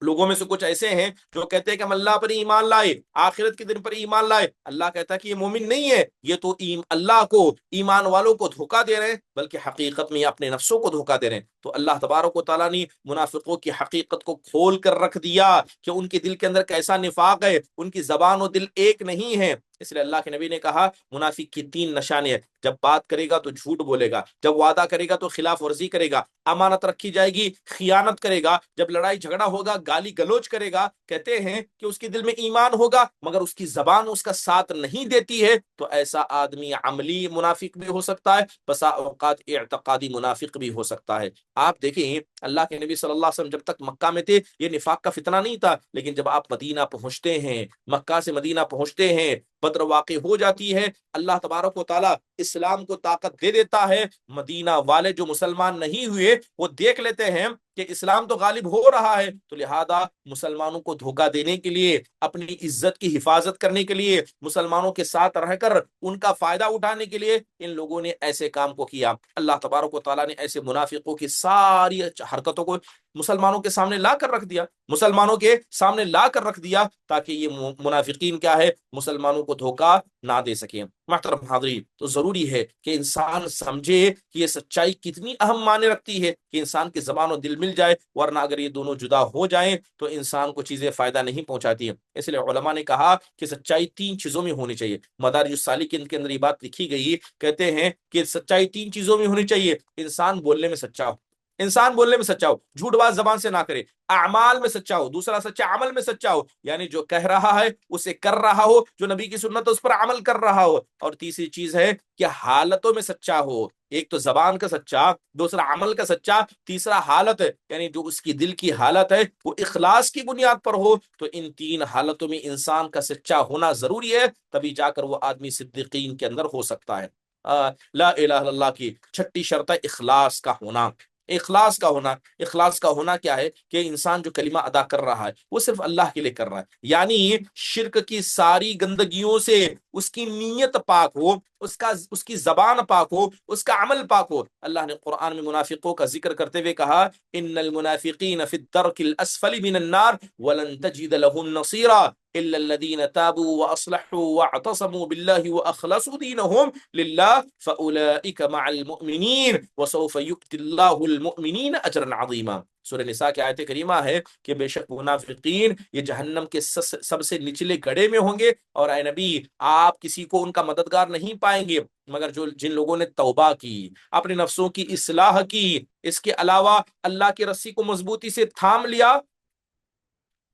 A: لوگوں میں سے کچھ ایسے ہیں جو کہتے ہیں کہ ہم اللہ پر ایمان لائے، آخرت کے دن پر ایمان لائے، اللہ کہتا ہے کہ یہ مومن نہیں ہے، یہ تو اللہ کو، ایمان والوں کو دھوکہ دے رہے ہیں، بلکہ حقیقت میں یہ اپنے نفسوں کو دھوکہ دے رہے ہیں۔ تو اللہ تبارک و تعالیٰ نے منافقوں کی حقیقت کو کھول کر رکھ دیا کہ ان کے دل کے اندر کیسا نفاق ہے، ان کی زبان و دل ایک نہیں ہے۔ اس لیے اللہ کے نبی نے کہا منافق کی تین نشانے ہیں، جب بات کرے گا تو جھوٹ بولے گا، جب وعدہ کرے گا تو خلاف ورزی کرے گا، امانت رکھی جائے گی خیانت کرے گا، جب لڑائی جھگڑا ہوگا گالی گلوچ کرے گا۔ کہتے ہیں کہ اس کے دل میں ایمان ہوگا مگر اس کی زبان اس کا ساتھ نہیں دیتی ہے، تو ایسا آدمی عملی منافق بھی ہو سکتا ہے، بسا اوقات اعتقادی منافق بھی ہو سکتا ہے۔ آپ دیکھیں اللہ کے نبی صلی اللہ علیہ وسلم جب تک مکہ میں تھے یہ نفاق کا فتنہ نہیں تھا، لیکن جب آپ مدینہ پہنچتے ہیں، مکہ سے مدینہ پہنچتے ہیں، بدر واقع ہو جاتی ہے، اللہ تبارک و تعالیٰ اسلام کو طاقت دے دیتا ہے، مدینہ والے جو مسلمان نہیں ہوئے وہ دیکھ لیتے ہیں کہ اسلام تو غالب ہو رہا ہے، تو لہذا مسلمانوں کو دھوکہ دینے کے لیے، اپنی عزت کی حفاظت کرنے کے لیے، مسلمانوں کے ساتھ رہ کر ان کا فائدہ اٹھانے کے لیے ان لوگوں نے ایسے کام کو کیا۔ اللہ تبارک و تعالیٰ نے ایسے منافقوں کی ساری حرکتوں کو مسلمانوں کے سامنے لا کر رکھ دیا، مسلمانوں کے سامنے لا کر رکھ دیا، تاکہ یہ منافقین کیا ہے؟ مسلمانوں کو دھوکہ نہ دے سکیں۔ محترم حاضرین، تو ضروری ہے کہ انسان سمجھے کہ یہ سچائی کتنی اہم معنی رکھتی ہے، کہ انسان کی زبان و دل مل جائے، ورنہ اگر یہ دونوں جدا ہو جائیں تو انسان کو چیزیں فائدہ نہیں پہنچاتی ہیں۔ اس لیے علماء نے کہا کہ سچائی تین چیزوں میں ہونی چاہیے، مدارج السالکین کے اندر یہ بات لکھی گئی، کہتے ہیں کہ سچائی تین چیزوں میں ہونی چاہیے، انسان بولنے میں سچا ہو، انسان بولنے میں سچا ہو، جھوٹ باز زبان سے نہ کرے، اعمال میں سچا ہو، دوسرا سچا عمل میں سچا ہو، یعنی جو کہہ رہا ہے اسے کر رہا ہو، جو نبی کی سنت ہے اس پر عمل کر رہا ہو، اور تیسری چیز ہے کہ حالتوں میں سچا ہو، ایک تو زبان کا سچا، دوسرا عمل کا سچا، تیسرا حالت ہے، یعنی جو اس کی دل کی حالت ہے وہ اخلاص کی بنیاد پر ہو۔ تو ان تین حالتوں میں انسان کا سچا ہونا ضروری ہے، تبھی جا کر وہ آدمی صدیقین کے اندر ہو سکتا ہے۔ لا الہ الا اللہ کی چھٹی شرط ہے اخلاص کا ہونا۔ اخلاص کا ہونا، اخلاص کا ہونا کیا ہے کہ انسان جو کلمہ ادا کر رہا ہے وہ صرف اللہ کے لیے کر رہا ہے، یعنی شرک کی ساری گندگیوں سے اس کی نیت پاک ہو، اس کی زبان پاک ہو، اس کا عمل پاک ہو۔ اللہ نے قرآن میں منافقوں کا ذکر کرتے ہوئے کہا ان المنافقین فی الدرک الاسفل من النار ولن تجد لهم نصیرا الا الذين تابوا واصلحوا واعتصموا بالله واخلصوا دينهم لله فاولئك مع المؤمنين وسوف يؤتي الله المؤمنين اجرا عظيما۔ سورہ نساء کی آیت کریمہ ہے کہ بے شک منافقین یہ جہنم کے سب سے نچلے گڑھے میں ہوں گے، اور اے نبی آپ کسی کو ان کا مددگار نہیں پائیں گے مگر جن لوگوں نے توبہ کی، اپنے نفسوں کی اصلاح کی، اس کے علاوہ اللہ کی رسی کو مضبوطی سے تھام لیا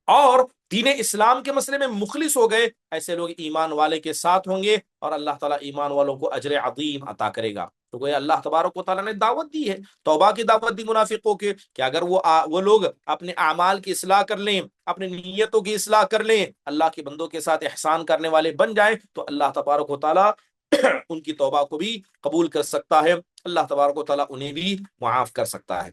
A: اور دین اسلام کے مسئلے میں مخلص ہو گئے، ایسے لوگ ایمان والے کے ساتھ ہوں گے اور اللہ تعالیٰ ایمان والوں کو اجر عظیم عطا کرے گا۔ تو گویا اللہ تبارک و تعالیٰ نے دعوت دی ہے، توبہ کی دعوت دی منافقوں کے، کہ اگر وہ لوگ اپنے اعمال کی اصلاح کر لیں، اپنی نیتوں کی اصلاح کر لیں، اللہ کے بندوں کے ساتھ احسان کرنے والے بن جائیں، تو اللہ تبارک و تعالیٰ ان کی توبہ کو بھی قبول کر سکتا ہے، اللہ تبارک و تعالیٰ انہیں بھی معاف کر سکتا ہے۔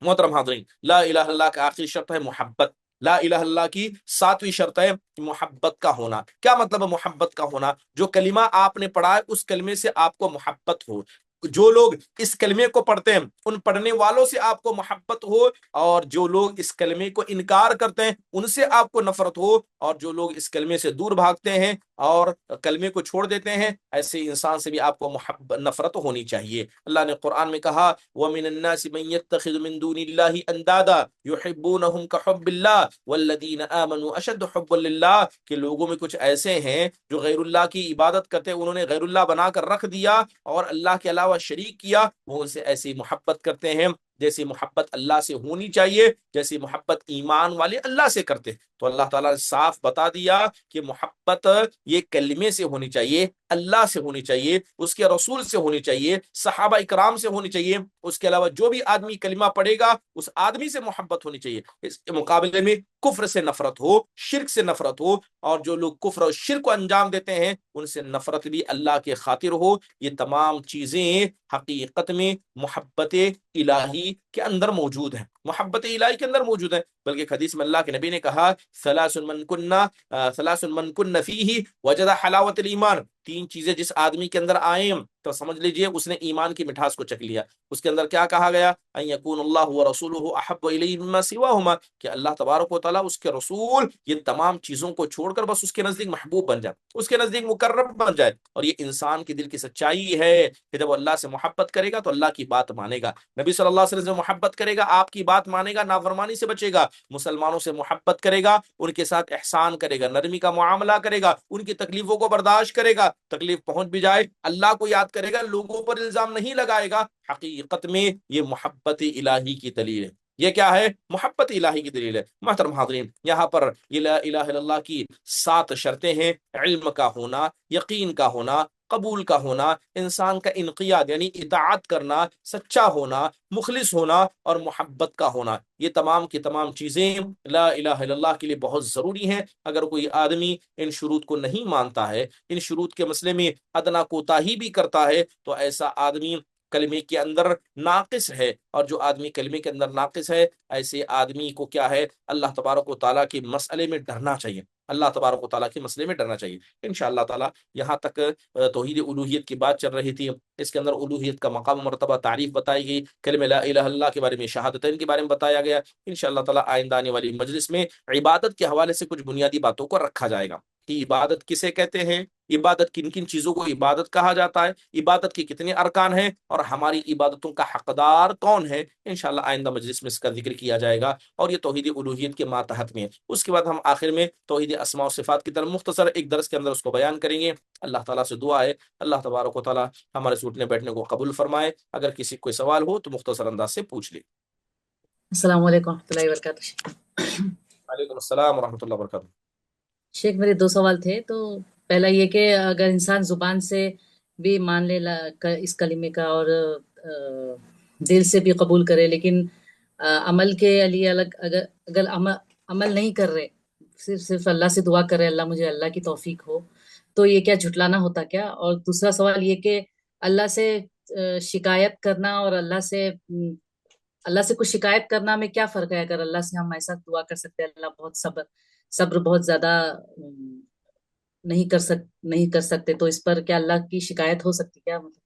A: محترم حاضرین، لا الہ الا اللہ کا آخری شرط ہے محبت۔ لا الہ الا اللہ کی ساتویں شرط ہے محبت کا ہونا۔ کیا مطلب ہے محبت کا ہونا؟ جو کلمہ آپ نے پڑھا ہے اس کلمے سے آپ کو محبت ہو، جو لوگ اس کلمے کو پڑھتے ہیں ان پڑھنے والوں سے آپ کو محبت ہو، اور جو لوگ اس کلمے کو انکار کرتے ہیں ان سے آپ کو نفرت ہو، اور جو لوگ اس کلمے سے دور بھاگتے ہیں اور کلمے کو چھوڑ دیتے ہیں، ایسے انسان سے بھی آپ کو نفرت ہونی چاہیے۔ اللہ نے قرآن میں کہا وَمِنَ النَّاسِ مَن يَتَّخِذُ مِن دُونِ اللَّهِ أَندَادًا يُحِبُّونَهُمْ كَحُبِّ اللَّهِ وَالَّذِينَ آمَنُوا أَشَدُّ حُبًّا لِلَّهِ، کہ لوگوں میں کچھ ایسے ہیں جو غیر اللہ کی عبادت کرتے ہیں، انہوں نے غیر اللہ بنا کر رکھ دیا اور اللہ کے علاوہ شریک کیا، وہ ان سے ایسی محبت کرتے ہیں جیسی محبت اللہ سے ہونی چاہیے، جیسی محبت ایمان والے اللہ سے کرتے ہیں۔ تو اللہ تعالیٰ نے صاف بتا دیا کہ محبت یہ کلمے سے ہونی چاہیے، اللہ سے ہونی چاہیے، اس کے رسول سے ہونی چاہیے، صحابہ اکرام سے ہونی چاہیے، اس کے علاوہ جو بھی آدمی کلمہ پڑھے گا اس آدمی سے محبت ہونی چاہیے۔ اس کے مقابلے میں کفر سے نفرت ہو، شرک سے نفرت ہو، اور جو لوگ کفر اور شرک کو انجام دیتے ہیں ان سے نفرت بھی اللہ کے خاطر ہو۔ یہ تمام چیزیں حقیقت میں محبت الہی کے اندر موجود ہیں، محبت الہی کے اندر موجود ہیں، بلکہ حدیث میں اللہ کے نبی نے کہا ثلاث من کن فیہ وجد حلاوت الایمان، تین چیزیں جس آدمی کے اندر آئیں تو سمجھ لیجئے اس نے ایمان کی مٹھاس کو چکھ لیا۔ اس کے اندر کیا کہا گیا؟ ان یکون اللہ ورسولہ احب الیہ مما سواہما، کہ اللہ تبارک و تعالیٰ اس کے رسول یہ تمام چیزوں کو چھوڑ کر بس اس کے نزدیک محبوب بن جائے، اس کے نزدیک مقرب بن جائے۔ اور یہ انسان کے دل کی سچائی ہے کہ جب وہ اللہ سے محبت کرے گا تو اللہ کی بات مانے گا، نبی صلی اللہ علیہ وسلم سے محبت کرے گا آپ کی بات مانے گا، نافرمانی سے بچے گا، مسلمانوں سے محبت کرے گا، ان کے ساتھ احسان کرے گا، نرمی کا معاملہ کرے گا، ان کی تکلیفوں کو برداشت کرے گا، تکلیف پہنچ بھی جائے اللہ کو یاد کرے گا، لوگوں پر الزام نہیں لگائے گا۔ حقیقت میں یہ محبت الہی کی دلیل ہے۔ یہ کیا ہے؟ محبت الہی کی دلیل ہے۔ محترم حاضرین، یہاں پر یہ لا الہ الا اللہ کی 7 شرطیں ہیں: علم کا ہونا، یقین کا ہونا، قبول کا ہونا، انسان کا انقیاد یعنی اطاعت کرنا، سچا ہونا، مخلص ہونا، اور محبت کا ہونا۔ یہ تمام کی تمام چیزیں لا الہ الا اللہ کے لیے بہت ضروری ہیں۔ اگر کوئی آدمی ان شروط کو نہیں مانتا ہے، ان شروط کے مسئلے میں ادنا کوتاہی بھی کرتا ہے، تو ایسا آدمی کلمے کے اندر ناقص ہے، اور جو آدمی کلمے کے اندر ناقص ہے ایسے آدمی کو کیا ہے؟ اللہ تبارک و تعالیٰ کے مسئلے میں ڈرنا چاہیے، اللہ تبارک و تعالیٰ کے مسئلے میں ڈرنا چاہیے۔ انشاءاللہ تعالیٰ یہاں تک توحید الوہیت کی بات چل رہی تھی، اس کے اندر الوہیت کا مقام و مرتبہ، تعریف بتائی گئی، کلمہ لا الہ الا اللہ کے بارے میں، شہادتین کے بارے میں بتایا گیا۔ انشاءاللہ تعالیٰ آئندہ آنے والی مجلس میں عبادت کے حوالے سے کچھ بنیادی باتوں کو رکھا جائے گا۔ کہ عبادت کسے کہتے ہیں، عبادت کن کن چیزوں کو عبادت کہا جاتا ہے، عبادت کے کتنے ارکان ہیں، اور ہماری عبادتوں کا حقدار کون ہے. انشاءاللہ آئندہ مجلس میں اس کا ذکر کیا جائے گا، اور یہ توحید الوہیت کے ماتحت میں ہے. اس کے بعد ہم آخر میں توحید اسماء و صفات کی طرف مختصر ایک درس کے اندر اس کو بیان کریں گے. اللہ تعالیٰ سے دعا ہے اللہ تبارک و تعالیٰ ہمارے سوٹنے بیٹھنے کو قبول فرمائے. اگر کسی کوئی سوال ہو تو مختصر انداز سے پوچھ لے.
B: السلام علیکم ورحمۃ اللہ وبرکاتہ.
A: وعلیکم السلام ورحمۃ اللہ وبرکاتہ.
B: شیخ میرے دو سوال تھے. تو پہلا یہ کہ اگر انسان زبان سے بھی مان لے اس کلمے کا اور دل سے بھی قبول کرے، لیکن عمل کے لیے الگ اگر عمل نہیں کر رہے، صرف اللہ سے دعا کر رہے اللہ مجھے اللہ کی توفیق ہو، تو یہ کیا جھٹلانا ہوتا کیا؟ اور دوسرا سوال یہ کہ اللہ سے شکایت کرنا اور اللہ سے کچھ شکایت کرنا میں کیا فرق ہے؟ اگر اللہ سے ہم ایسا دعا کر سکتے ہیں اللہ بہت صبر بہت زیادہ نہیں کر سکتے، تو اس پر کیا اللہ کی شکایت ہو سکتی کیا؟ مطلب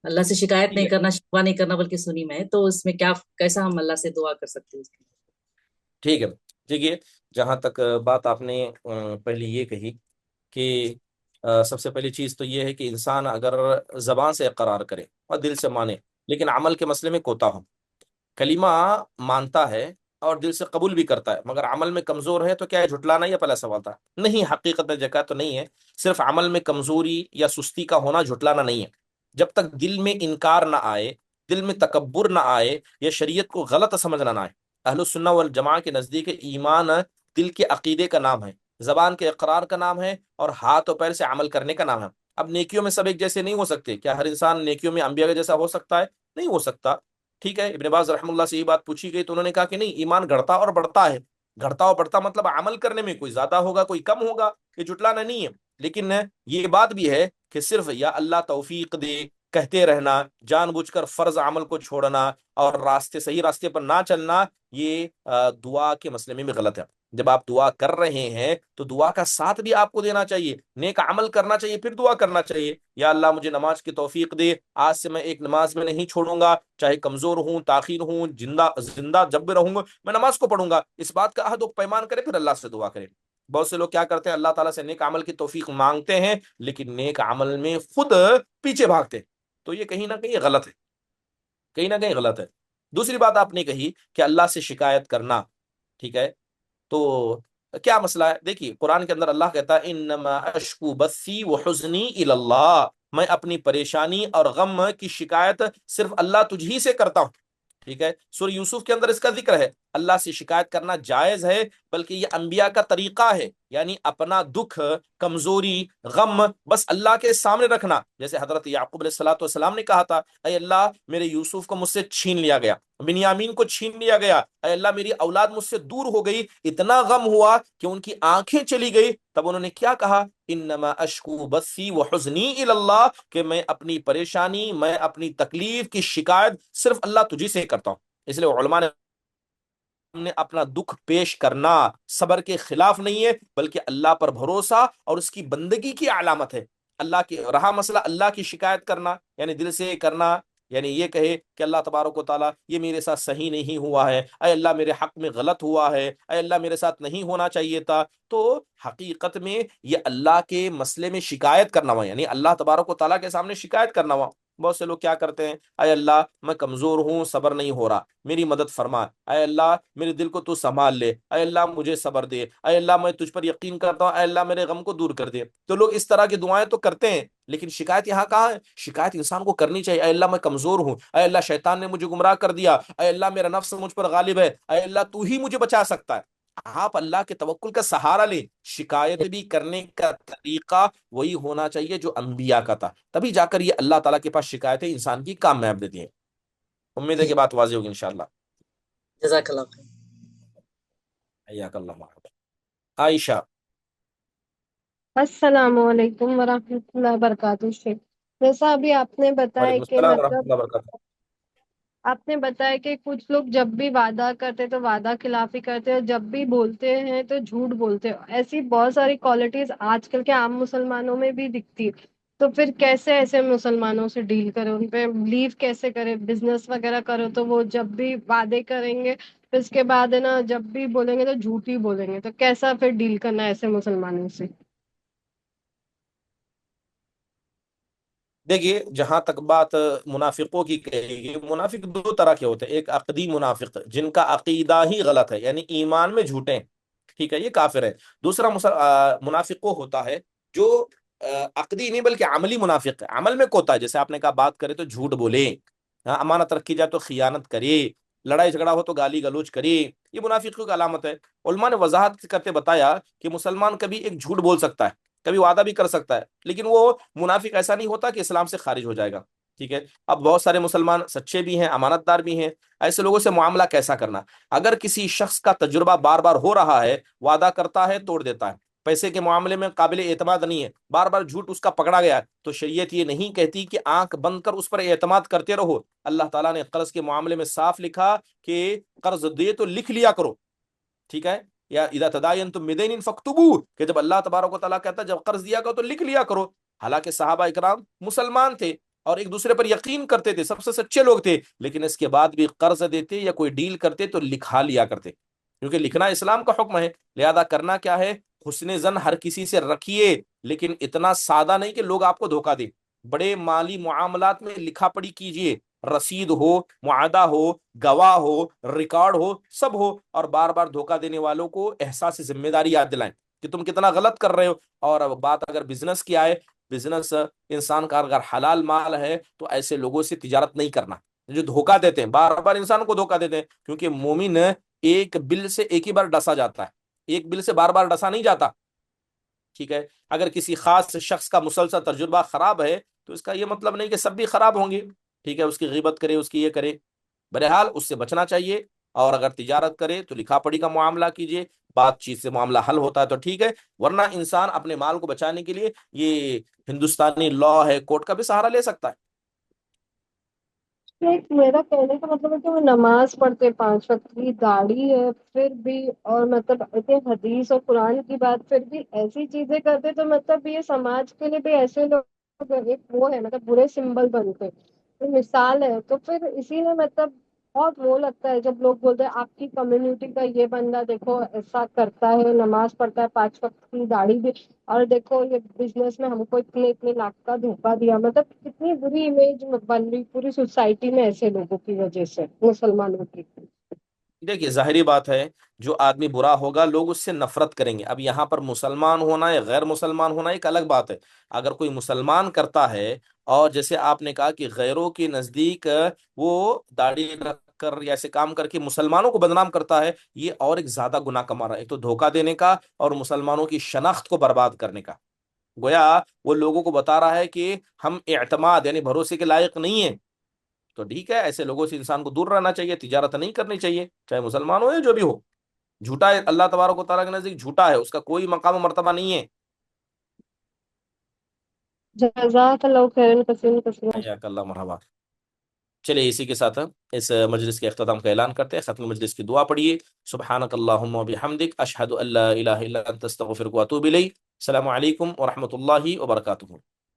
B: اللہ سے شکایت
A: ٹھیک
B: نہیں
A: ہے
B: کرنا، شکوہ نہیں کرنا بلکہ سنی میں، تو اس میں کیسا ہم اللہ سے دعا کر سکتے ہیں اس کے؟
A: ٹھیک ہے. دیکھیے، جہاں تک بات آپ نے پہلی یہ کہی کہ سب سے پہلی چیز تو یہ ہے کہ انسان اگر زبان سے اقرار کرے اور دل سے مانے، لیکن عمل کے مسئلے میں کوتا ہو، کلمہ مانتا ہے اور دل سے قبول بھی کرتا ہے مگر عمل میں کمزور ہے، تو کیا ہے جھٹلانا؟ یہ پہلا سوال تھا. نہیں، حقیقت میں جگہ تو نہیں ہے. صرف عمل میں کمزوری یا سستی کا ہونا جھٹلانا نہیں ہے. جب تک دل میں انکار نہ آئے، دل میں تکبر نہ آئے، یا شریعت کو غلط سمجھنا نہ آئے. اہل السنہ والجماعہ کے نزدیک ایمان دل کے عقیدے کا نام ہے، زبان کے اقرار کا نام ہے، اور ہاتھ و پیر سے عمل کرنے کا نام ہے. اب نیکیوں میں سب ایک جیسے نہیں ہو سکتے. کیا ہر انسان نیکیوں میں انبیاء کے جیسا ہو سکتا ہے؟ نہیں ہو سکتا. ٹھیک ہے، ابن باز رحم اللہ سے یہ بات پوچھی گئی تو انہوں نے کہا کہ نہیں، ایمان گھڑتا اور بڑھتا ہے. گھڑتا اور بڑھتا مطلب عمل کرنے میں کوئی زیادہ ہوگا کوئی کم ہوگا، یہ جٹلانا نہیں ہے. لیکن یہ بات بھی ہے کہ صرف یا اللہ توفیق دے کہتے رہنا، جان بوجھ کر فرض عمل کو چھوڑنا اور صحیح راستے پر نہ چلنا، یہ دعا کے مسئلے میں بھی غلط ہے. جب آپ دعا کر رہے ہیں تو دعا کا ساتھ بھی آپ کو دینا چاہیے، نیک عمل کرنا چاہیے، پھر دعا کرنا چاہیے. یا اللہ مجھے نماز کی توفیق دے، آج سے میں ایک نماز میں نہیں چھوڑوں گا، چاہے کمزور ہوں، تاخیر ہوں، زندہ جب بھی رہوں گا میں نماز کو پڑھوں گا. اس بات کا عہد و پیمان کرے، پھر اللہ سے دعا کرے. بہت سے لوگ کیا کرتے ہیں، اللہ تعالیٰ سے نیک عمل کی توفیق مانگتے ہیں لیکن نیک عمل میں خود پیچھے بھاگتے ہیں. تو یہ کہیں نہ کہیں غلط ہے، کہیں نہ کہیں غلط ہے. دوسری بات آپ نے کہی کہ اللہ سے شکایت کرنا. ٹھیک ہے، تو کیا مسئلہ ہے؟ دیکھیے قرآن کے اندر اللہ کہتا ہے انما اشکو بثی وحزنی الی اللہ، میں اپنی پریشانی اور غم کی شکایت صرف اللہ تجھ ہی سے کرتا ہوں. ٹھیک ہے، سورہ یوسف کے اندر اس کا ذکر ہے. اللہ سے شکایت کرنا جائز ہے، بلکہ یہ انبیاء کا طریقہ ہے. یعنی اپنا دکھ، کمزوری، غم بس اللہ کے سامنے رکھنا. جیسے حضرت یعقوب علیہ الصلوۃ والسلام نے کہا تھا، اے اللہ میرے یوسف کو مجھ سے چھین لیا گیا، بنیامین کو چھین لیا گیا، اے اللہ میری اولاد مجھ سے دور ہو گئی. اتنا غم ہوا کہ ان کی آنکھیں چلی گئی. تب انہوں نے کیا کہا؟ انما اشکو بثی وحزنی الی اللہ، کہ میں اپنی پریشانی، میں اپنی تکلیف کی شکایت صرف اللہ تجھی سے کرتا ہوں. اس لیے علماء نے اپنا دکھ پیش کرنا صبر کے خلاف نہیں ہے، بلکہ اللہ پر بھروسہ اور اس کی بندگی کی علامت ہے. اللہ کی رہا مسئلہ اللہ کی شکایت کرنا، یعنی دل سے کرنا، یعنی یہ کہے کہ اللہ تبارک و تعالیٰ یہ میرے ساتھ صحیح نہیں ہوا ہے، اے اللہ میرے حق میں غلط ہوا ہے، اے اللہ میرے ساتھ نہیں ہونا چاہیے تھا. تو حقیقت میں یہ اللہ کے مسئلے میں شکایت کرنا ہوا، یعنی اللہ تبارک و تعالیٰ کے سامنے شکایت کرنا ہوا. بہت سے لوگ کیا کرتے ہیں، اے اللہ میں کمزور ہوں، صبر نہیں ہو رہا، میری مدد فرما، اے اللہ میرے دل کو تو سنبھال لے، اے اللہ مجھے صبر دے، اے اللہ میں تجھ پر یقین کرتا ہوں، اے اللہ میرے غم کو دور کر دے. تو لوگ اس طرح کی دعائیں تو کرتے ہیں، لیکن شکایت یہاں کہاں ہے؟ شکایت انسان کو کرنی چاہیے، اے اللہ میں کمزور ہوں، اے اللہ شیطان نے مجھے گمراہ کر دیا، اے اللہ میرا نفس مجھ پر غالب ہے، اے اللہ تو ہی مجھے بچا سکتا ہے. آپ اللہ کے توکل کا سہارا لیں. شکایت بھی کرنے کا طریقہ وہی ہونا چاہیے جو انبیاء کا تھا، تبھی جا کر یہ اللہ تعالیٰ کے پاس شکایتیں انسان کی کامیاب دیتی ہیں. امید ہے کہ بات واضح ہوگی انشاءاللہ.
B: جزاک اللہ خیر.
A: حیاک اللہ مرحبا. عائشہ.
C: السلام علیکم ورحمۃ اللہ وبرکاتہ. شیخ جیسا ابھی آپ نے بتایا
A: وعلیکم
C: کہ
A: السلام ورحمۃ
C: مطلب
A: اللہ وبرکاتہ.
C: آپ نے بتایا کہ کچھ لوگ جب بھی وعدہ کرتے تو وعدہ خلافی کرتے اور جب بھی بولتے ہیں تو جھوٹ بولتے. ایسی بہت ساری کوالٹیز آج کل کے عام مسلمانوں میں بھی دکھتی ہے. تو پھر کیسے ایسے مسلمانوں سے ڈیل کرے، ان پہ بلیو کیسے کرے؟ بزنس وغیرہ کرو تو وہ جب بھی وعدے کریں گے پھر اس کے بعد ہے نا جب بھی بولیں گے تو جھوٹ ہی بولیں گے، تو کیسا پھر ڈیل کرنا ہے ایسے مسلمانوں سے؟
A: دیکھیے جہاں تک بات منافقوں کی کہی گئی، منافق دو طرح کے ہوتے ہیں، ایک عقدی منافق جن کا عقیدہ ہی غلط ہے، یعنی ایمان میں جھوٹے ہیں، ٹھیک ہے، یہ کافر ہے۔ دوسرا منافق وہ ہوتا ہے جو عقدی نہیں بلکہ عملی منافق ہے، عمل میں کوتا ہے، جیسے آپ نے کہا بات کرے تو جھوٹ بولے، ہاں، امانت رکھی جائے تو خیانت کرے، لڑائی جھگڑا ہو تو گالی گلوچ کرے، یہ منافقوں کی علامت ہے۔ علماء نے وضاحت کرتے بتایا کہ مسلمان کبھی ایک جھوٹ بول سکتا ہے، کبھی وعدہ بھی کر سکتا ہے، لیکن وہ منافق ایسا نہیں ہوتا کہ اسلام سے خارج ہو جائے گا، ٹھیک ہے۔ اب بہت سارے مسلمان سچے بھی ہیں، امانت دار بھی ہیں، ایسے لوگوں سے معاملہ کیسا کرنا؟ اگر کسی شخص کا تجربہ بار بار ہو رہا ہے، وعدہ کرتا ہے توڑ دیتا ہے، پیسے کے معاملے میں قابل اعتماد نہیں ہے، بار بار جھوٹ اس کا پکڑا گیا ہے، تو شریعت یہ نہیں کہتی کہ آنکھ بند کر اس پر اعتماد کرتے رہو۔ اللہ تعالیٰ نے قرض کے معاملے میں صاف لکھا کہ قرض دے تو لکھ لیا کرو، ٹھیک ہے، یا اذا تداینتم بدین فاکتبوہ، کہ جب اللہ تبارک و تعالیٰ کہتا ہے جب قرض دیا کرو تو لکھ لیا کرو۔ حالانکہ صحابہ اکرام مسلمان تھے اور ایک دوسرے پر یقین کرتے تھے، سب سے سچے لوگ تھے، لیکن اس کے بعد بھی قرض دیتے یا کوئی ڈیل کرتے تو لکھا لیا کرتے، کیونکہ لکھنا اسلام کا حکم ہے۔ لہذا کرنا کیا ہے؟ حسن زن ہر کسی سے رکھیے، لیکن اتنا سادہ نہیں کہ لوگ آپ کو دھوکہ دیں۔ بڑے مالی معاملات میں لکھا پڑھی کیجئے، رسید ہو، معاہدہ ہو، گواہ ہو، ریکارڈ ہو، سب ہو، اور بار بار دھوکہ دینے والوں کو احساس ذمہ داری یاد دلائیں کہ تم کتنا غلط کر رہے ہو۔ اور اب بات اگر بزنس کی آئے، بزنس انسان کا اگر حلال مال ہے تو ایسے لوگوں سے تجارت نہیں کرنا جو دھوکہ دیتے ہیں، بار بار انسان کو دھوکہ دیتے ہیں، کیونکہ مومن ایک بل سے ایک ہی بار ڈسا جاتا ہے، ایک بل سے بار بار ڈسا نہیں جاتا، ٹھیک ہے۔ اگر کسی خاص شخص کا مسلسل تجربہ خراب ہے تو اس کا یہ مطلب نہیں کہ سب بھی خراب ہوں گے، ٹھیک ہے، اس کی غیبت کرے، اس کی یہ کرے، بہرحال اس سے بچنا چاہیے۔ اور اگر تجارت کرے تو لکھا پڑھی کا معاملہ کیجیے، بات چیت سے معاملہ حل ہوتا ہے تو ٹھیک ہے، ورنہ انسان اپنے مال کو بچانے کے لیے یہ ہندوستانی لا ہے، کورٹ کا بھی سہارا لے سکتا ہے۔
C: ایک میرا کہنے کا مطلب ہے کہ وہ نماز پڑھتے 5 وقت کی، داڑھی ہے پھر بھی، اور مطلب اتنے حدیث اور قرآن کی بات، پھر بھی ایسی چیزیں کرتے، تو مطلب یہ سماج کے لیے بھی ایسے لوگ ایک وہ ہے، مطلب برے سمبل بنتے، تو مثال ہے، تو پھر اسی میں مطلب بہت وہ لگتا ہے جب لوگ بولتے ہیں آپ کی کمیونٹی کا یہ بندہ دیکھو ایسا کرتا ہے، نماز پڑھتا ہے 5 وقت کی، داڑھی بھی، اور دیکھو یہ بزنس میں ہم کو اتنے اتنے لاکھ کا دھوکہ دیا، مطلب کتنی بری امیج بن رہی پوری سوسائٹی میں ایسے لوگوں کی وجہ سے، مسلمانوں کی۔
A: دیکھیے ظاہری بات ہے، جو آدمی برا ہوگا لوگ اس سے نفرت کریں گے۔ اب یہاں پر مسلمان ہونا یا غیر مسلمان ہونا ایک الگ بات ہے۔ اگر کوئی مسلمان کرتا ہے اور جیسے آپ نے کہا کہ غیروں کے نزدیک وہ داڑھی رکھ کر یا ایسے کام کر کے مسلمانوں کو بدنام کرتا ہے، یہ اور ایک زیادہ گناہ کما رہا ہے، ایک تو دھوکہ دینے کا اور مسلمانوں کی شناخت کو برباد کرنے کا۔ گویا وہ لوگوں کو بتا رہا ہے کہ ہم اعتماد یعنی بھروسے کے لائق نہیں ہیں، تو ٹھیک ہے، ایسے لوگوں سے انسان کو دور رہنا چاہیے، تجارت نہیں کرنی چاہیے، چاہے مسلمان ہو یا جو بھی ہو۔ جھوٹا ہے اللہ تبارک و تعالیٰ کے نزدیک، جھوٹا ہے، اس کا کوئی مقام و مرتبہ نہیں ہے۔
C: جزاک اللہ خیرن کثیر کثیر۔
A: حیاک اللہ، مرحبا۔ چلیے اسی کے ساتھ اس مجلس کے اختتام کا اعلان کرتے ہیں، ختم مجلس کی دعا پڑھیے۔ سبحانک اللہم و بحمدک، اشہد ان لا الہ الا انت، استغفرک و اتوب الیک۔ السلام علیکم ورحمۃ اللہ وبرکاتہ۔